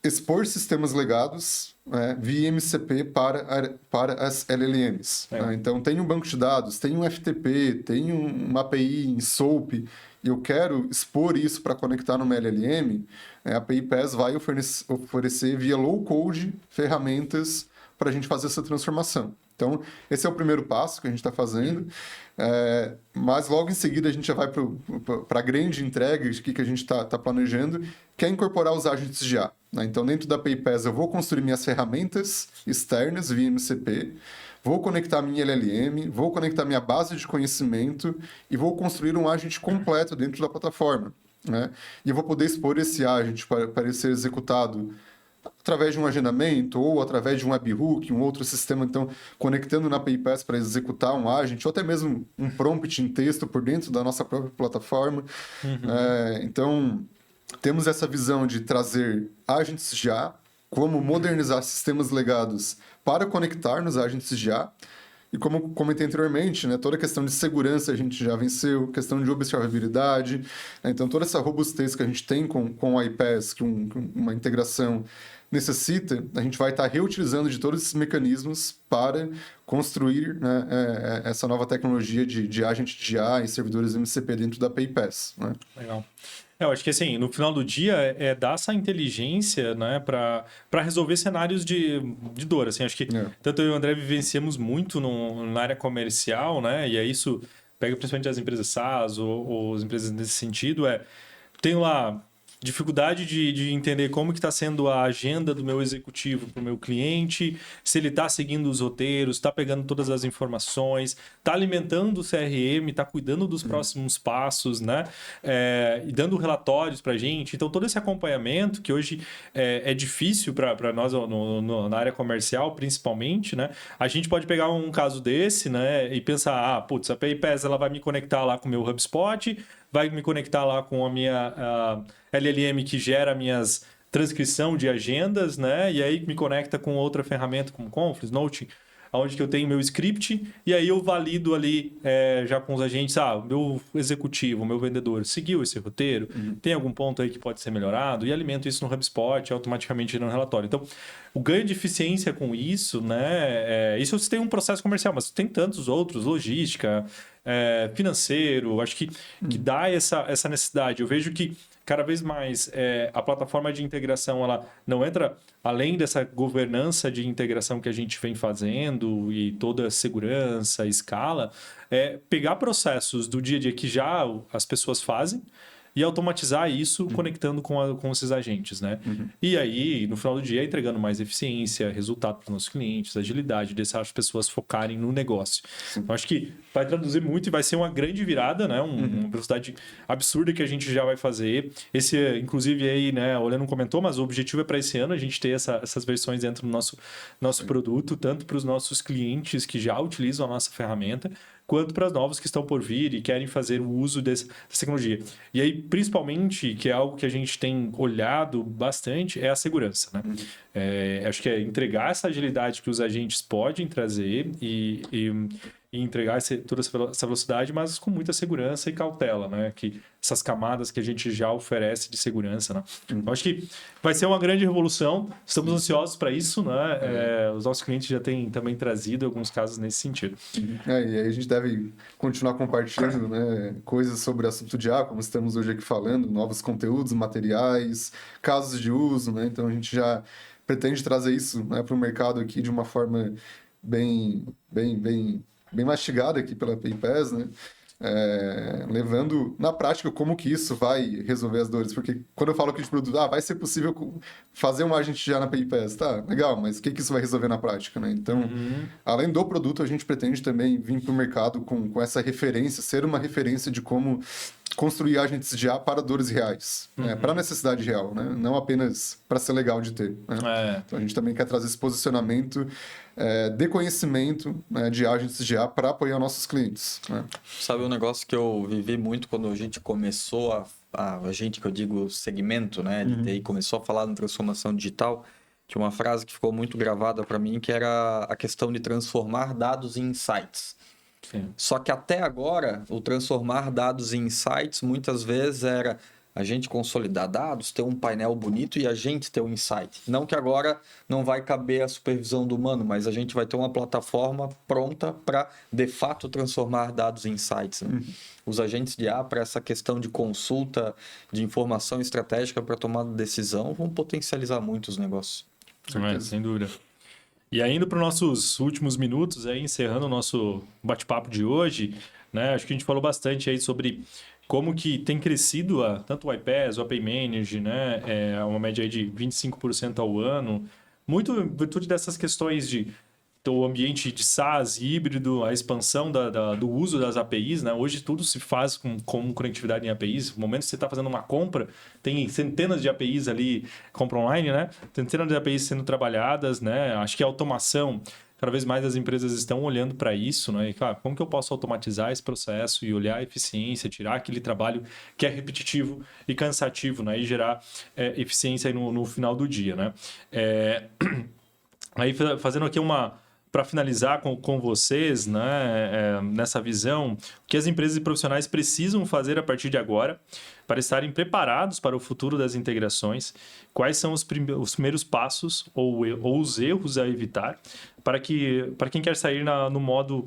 Speaker 2: expor sistemas legados via MCP para as LLMs. Né? Então, tem um banco de dados, tem um FTP, tem uma API em SOAP, e eu quero expor isso para conectar numa LLM, a PayPass vai oferecer via low-code ferramentas para a gente fazer essa transformação. Então, esse é o primeiro passo que a gente está fazendo, mas logo em seguida a gente já vai para a grande entrega que a gente está planejando, que é incorporar os agentes de IA. Né? Então, dentro da PayPass eu vou construir minhas ferramentas externas via MCP, vou conectar minha LLM, vou conectar minha base de conhecimento e vou construir um agente completo dentro da plataforma. Né? E eu vou poder expor esse agente para ele ser executado através de um agendamento ou através de um webhook, um outro sistema, então, conectando na PayPass para executar um agente, ou até mesmo um prompt em texto por dentro da nossa própria plataforma. Então, temos essa visão de trazer agentes já, como modernizar sistemas legados para conectar nos agentes de IA, E como comentei anteriormente, né, toda a questão de segurança a gente já venceu, questão de observabilidade, né, então toda essa robustez que a gente tem com o iPaaS, que uma integração necessita, a gente vai estar reutilizando de todos esses mecanismos para construir, né, essa nova tecnologia de agente de IA e servidores MCP dentro da PayPass. Né?
Speaker 1: Legal. Eu acho que assim, no final do dia é dar essa inteligência, né, para resolver cenários de dor. Assim, acho que tanto eu e o André vivenciamos muito na área comercial, né, e é isso, pega principalmente as empresas SaaS ou as empresas nesse sentido, tenho lá dificuldade de entender como que está sendo a agenda do meu executivo para o meu cliente, se ele está seguindo os roteiros, está pegando todas as informações, está alimentando o CRM, está cuidando dos próximos passos, né? E dando relatórios para a gente. Então, todo esse acompanhamento, que hoje é difícil para nós na área comercial, principalmente, né? A gente pode pegar um caso desse, né? E pensar, putz, a PayPass ela vai me conectar lá com o meu HubSpot, vai me conectar lá com a minha LLM que gera minhas transcrição de agendas, né? E aí me conecta com outra ferramenta como Confluence, Notion, onde que eu tenho meu script, e aí eu valido ali já com os agentes, o meu executivo, o meu vendedor seguiu esse roteiro, tem algum ponto aí que pode ser melhorado, e alimento isso no HubSpot, automaticamente no relatório. Então, o ganho de eficiência com isso, né? Isso você tem um processo comercial, mas tem tantos outros, logística, financeiro, acho que dá essa necessidade. Eu vejo que cada vez mais a plataforma de integração ela não entra além dessa governança de integração que a gente vem fazendo e toda a segurança, escala, pegar processos do dia a dia que já as pessoas fazem e automatizar isso conectando com esses agentes, né? E aí, no final do dia, entregando mais eficiência, resultado para os nossos clientes, agilidade, deixar as pessoas focarem no negócio. Então, acho que vai traduzir muito e vai ser uma grande virada, né? Uma velocidade absurda que a gente já vai fazer. Esse, inclusive, aí, né? O Olha não comentou, mas o objetivo é para esse ano a gente ter essas versões dentro do nosso produto, tanto para os nossos clientes que já utilizam a nossa ferramenta, quanto para os novos que estão por vir e querem fazer o uso dessa tecnologia. E aí, principalmente, que é algo que a gente tem olhado bastante, é a segurança, né? Acho que é entregar essa agilidade que os agentes podem trazer e entregar toda essa velocidade, mas com muita segurança e cautela, né? Que essas camadas que a gente já oferece de segurança, né? Então, acho que vai ser uma grande revolução. Estamos ansiosos para isso, né? Os nossos clientes já têm também trazido alguns casos nesse sentido.
Speaker 2: E aí a gente deve continuar compartilhando, né, coisas sobre o assunto de IA, como estamos hoje aqui falando, novos conteúdos, materiais, casos de uso, né? Então a gente já pretende trazer isso, né, para o mercado aqui de uma forma bem mastigada aqui pela PayPass, né? Levando na prática como que isso vai resolver as dores, porque quando eu falo aqui de produto, vai ser possível fazer uma agente já na PayPass, tá, legal, mas o que isso vai resolver na prática, né? Então, além do produto, a gente pretende também vir para o mercado com essa referência, ser uma referência de como construir agentes de IA para dores reais, para necessidade real, né? Não apenas para ser legal de ter. Né? Então a gente também quer trazer esse posicionamento de conhecimento, né, de agentes de IA para apoiar nossos clientes. Né?
Speaker 3: Sabe um negócio que eu vivi muito quando a gente começou a gente que eu digo segmento, né, de TI, começou a falar de transformação digital, tinha uma frase que ficou muito gravada para mim, que era a questão de transformar dados em insights. Sim. Só que até agora, o transformar dados em insights, muitas vezes era a gente consolidar dados, ter um painel bonito e a gente ter um insight. Não que agora não vai caber a supervisão do humano, mas a gente vai ter uma plataforma pronta para, de fato, transformar dados em insights. Né? Os agentes de IA, para essa questão de consulta, de informação estratégica para tomar decisão, vão potencializar muito os negócios.
Speaker 1: Sem dúvida. E ainda para os nossos últimos minutos, encerrando o nosso bate-papo de hoje, né? Acho que a gente falou bastante aí sobre como que tem crescido tanto o iPaaS, o PayManage, né? Uma média aí de 25% ao ano, muito em virtude dessas questões do ambiente de SaaS híbrido, a expansão do uso das APIs, né? Hoje tudo se faz com conectividade em APIs. No momento que você está fazendo uma compra, tem centenas de APIs ali, compra online, né? Centenas de APIs sendo trabalhadas, né? Acho que a automação, cada vez mais as empresas estão olhando para isso, né? E, claro, como que eu posso automatizar esse processo e olhar a eficiência, tirar aquele trabalho que é repetitivo e cansativo, né? E gerar eficiência aí no final do dia, né? Aí fazendo aqui uma para finalizar com vocês, né, nessa visão, o que as empresas e profissionais precisam fazer a partir de agora para estarem preparados para o futuro das integrações, quais são os primeiros passos ou os erros a evitar para quem quer sair no modo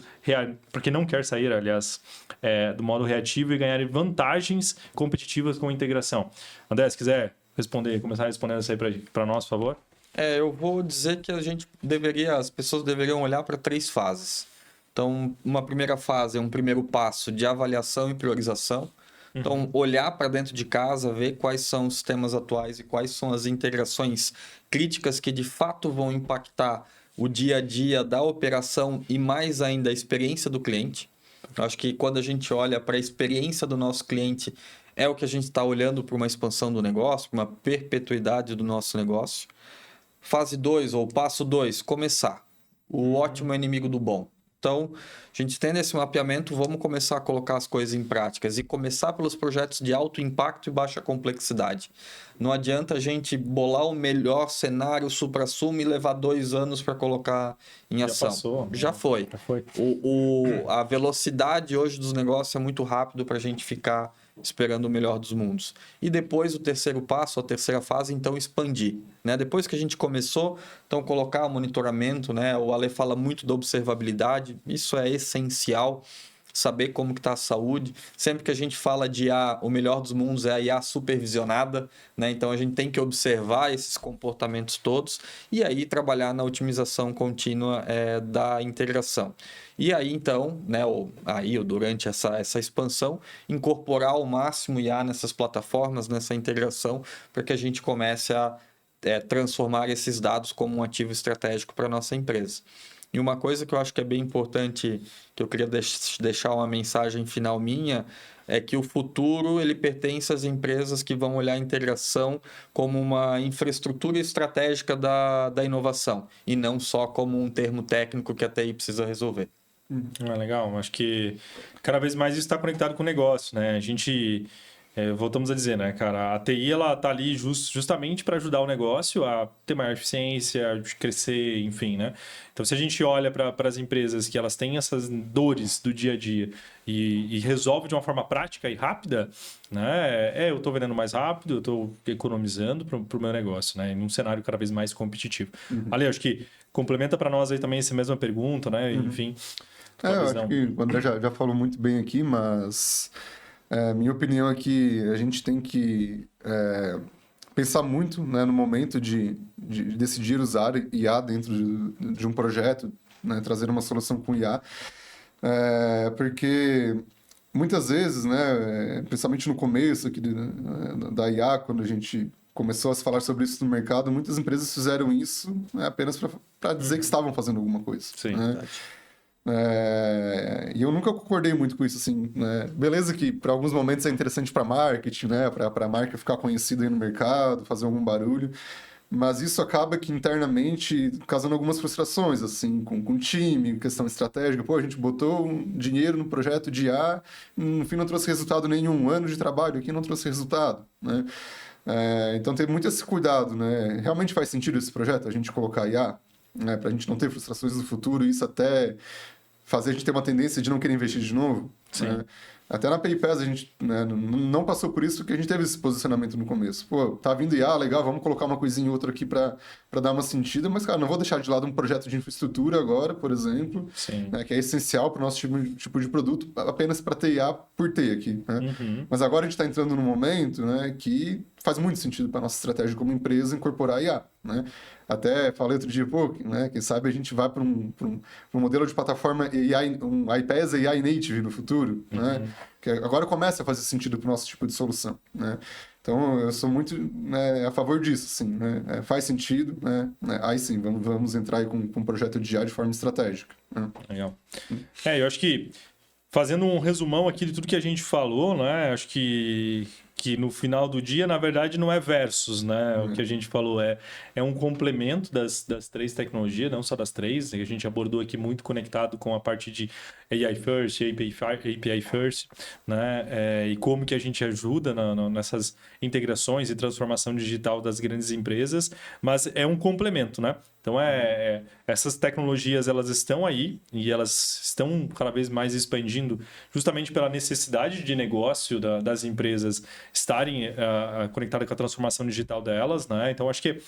Speaker 1: para quem não quer sair, aliás, do modo reativo e ganhar vantagens competitivas com a integração. André, se quiser começar respondendo isso aí para nós, por favor.
Speaker 3: Eu vou dizer que as pessoas deveriam olhar para 3 fases. Então, uma primeira fase é um primeiro passo de avaliação e priorização. Então, olhar para dentro de casa, ver quais são os sistemas atuais e quais são as integrações críticas que de fato vão impactar o dia a dia da operação e mais ainda a experiência do cliente. Eu acho que quando a gente olha para a experiência do nosso cliente, é o que a gente está olhando para uma expansão do negócio, para uma perpetuidade do nosso negócio. Fase 2, ou passo 2, começar. O ótimo é inimigo do bom. Então, a gente tendo esse mapeamento, vamos começar a colocar as coisas em práticas e começar pelos projetos de alto impacto e baixa complexidade. Não adianta a gente bolar o melhor cenário supra-sumo e levar 2 anos para colocar em ação.
Speaker 1: Passou,
Speaker 3: já foi.
Speaker 1: Já foi.
Speaker 3: A velocidade hoje dos negócios é muito rápido para a gente ficar esperando o melhor dos mundos. E depois o terceiro passo, a terceira fase, então expandir. Né? Depois que a gente começou, então colocar monitoramento, né? O Ale fala muito da observabilidade, isso é essencial, saber como que está a saúde. Sempre que a gente fala de IA, o melhor dos mundos é a IA supervisionada, né? Então a gente tem que observar esses comportamentos todos e aí trabalhar na otimização contínua da integração. E aí, então, né, ou durante essa expansão, incorporar ao máximo IA nessas plataformas, nessa integração, para que a gente comece a transformar esses dados como um ativo estratégico para a nossa empresa. E uma coisa que eu acho que é bem importante, que eu queria deixar uma mensagem final minha, é que o futuro ele pertence às empresas que vão olhar a integração como uma infraestrutura estratégica da inovação, e não só como um termo técnico que a TI precisa resolver.
Speaker 1: Legal, acho que cada vez mais isso está conectado com o negócio, né? A gente, voltamos a dizer, né, cara, a TI ela tá ali justamente para ajudar o negócio a ter maior eficiência, a crescer, enfim, né? Então, se a gente olha para as empresas que elas têm essas dores do dia a dia e resolve de uma forma prática e rápida, né? Eu estou vendendo mais rápido, eu estou economizando para o meu negócio, né? Em um cenário cada vez mais competitivo. Ali, acho que complementa para nós aí também essa mesma pergunta, né? Enfim.
Speaker 2: Eu acho que o André já falou muito bem aqui, mas minha opinião é que a gente tem que pensar muito, né, no momento de decidir usar IA dentro de um projeto, né, trazer uma solução com IA, porque muitas vezes, né, principalmente no começo aqui da IA, quando a gente começou a se falar sobre isso no mercado, muitas empresas fizeram isso, né, apenas para dizer que estavam fazendo alguma coisa.
Speaker 1: Sim,
Speaker 2: né?
Speaker 1: verdade.
Speaker 2: E eu nunca concordei muito com isso, assim, né? Beleza que para alguns momentos é interessante para marketing, né? Para a marca ficar conhecida aí no mercado, fazer algum barulho, mas isso acaba que internamente causando algumas frustrações, assim, com o time, questão estratégica. Pô, a gente botou dinheiro no projeto de IA, no fim não trouxe resultado nenhum, 1 ano de trabalho aqui não trouxe resultado, né? Então tem muito esse cuidado, né? Realmente faz sentido esse projeto, a gente colocar IA, né? Para a gente não ter frustrações no futuro, isso até fazer a gente ter uma tendência de não querer investir de novo. Né? Até na PayPass a gente, né, não passou por isso, porque a gente teve esse posicionamento no começo. Pô, tá vindo IA, legal, vamos colocar uma coisinha ou outra aqui para dar uma sentida, mas, cara, não vou deixar de lado um projeto de infraestrutura agora, por exemplo, né, que é essencial para o nosso tipo de produto, apenas para ter IA por ter aqui. Né? Mas agora a gente está entrando num momento, né, que faz muito sentido para a nossa estratégia como empresa incorporar IA. Né? Até falei outro dia, pô, né, quem sabe a gente vai para um modelo de plataforma AI, um iPaaS AI native no futuro, né? Que agora começa a fazer sentido para o nosso tipo de solução, né? Então, eu sou muito, né, a favor disso, assim, né? Faz sentido, né? Aí sim, vamos entrar aí com um projeto de IA de forma estratégica. Né?
Speaker 1: Legal. Eu acho que, fazendo um resumão aqui de tudo que a gente falou, né? Acho que no final do dia, na verdade, não é versus, né? O que a gente falou é um complemento das 3 tecnologias, não só das 3. A gente abordou aqui muito conectado com a parte de AI First, API First, né? E como que a gente ajuda nessas integrações e transformação digital das grandes empresas, mas é um complemento, né? Então, essas tecnologias, elas estão aí e elas estão cada vez mais expandindo justamente pela necessidade de negócio das empresas estarem conectadas com a transformação digital delas, né? Então, acho que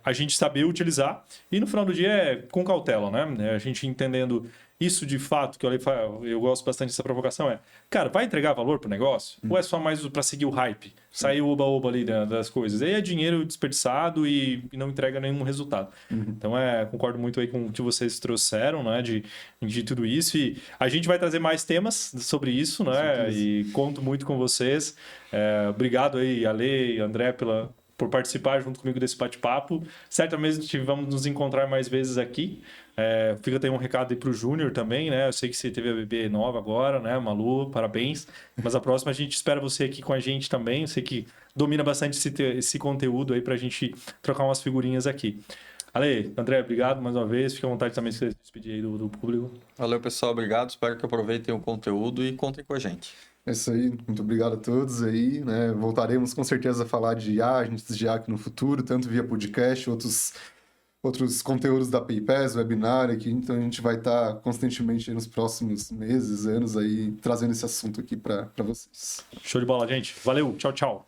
Speaker 1: a gente saber utilizar e no final do dia é com cautela, né? A gente entendendo isso de fato, que eu gosto bastante dessa provocação, cara, vai entregar valor para o negócio? Ou é só mais para seguir o hype? Sair o oba-oba ali das coisas. Aí é dinheiro desperdiçado e não entrega nenhum resultado. Então, concordo muito aí com o que vocês trouxeram, né? De tudo isso. E a gente vai trazer mais temas sobre isso, né? E conto muito com vocês. Obrigado aí, Ale e André, por participar junto comigo desse bate-papo. Certamente vamos nos encontrar mais vezes aqui. Fica até um recado aí pro Júnior também, né? Eu sei que você teve a bebê nova agora, né? Malu, parabéns. Mas a próxima a gente espera você aqui com a gente também. Eu sei que domina bastante esse conteúdo aí pra gente trocar umas figurinhas aqui. Ale, André, obrigado mais uma vez. Fique à vontade também se você despedir aí do público.
Speaker 3: Valeu, pessoal. Obrigado. Espero que aproveitem o conteúdo e contem com a gente.
Speaker 2: É isso aí, muito obrigado a todos aí, né? Voltaremos com certeza a falar de IA, agentes de IA aqui no futuro, tanto via podcast, outros conteúdos da PayPass, webinar aqui, então a gente vai estar constantemente aí nos próximos meses, anos aí, trazendo esse assunto aqui para vocês.
Speaker 1: Show de bola, gente. Valeu, tchau, tchau.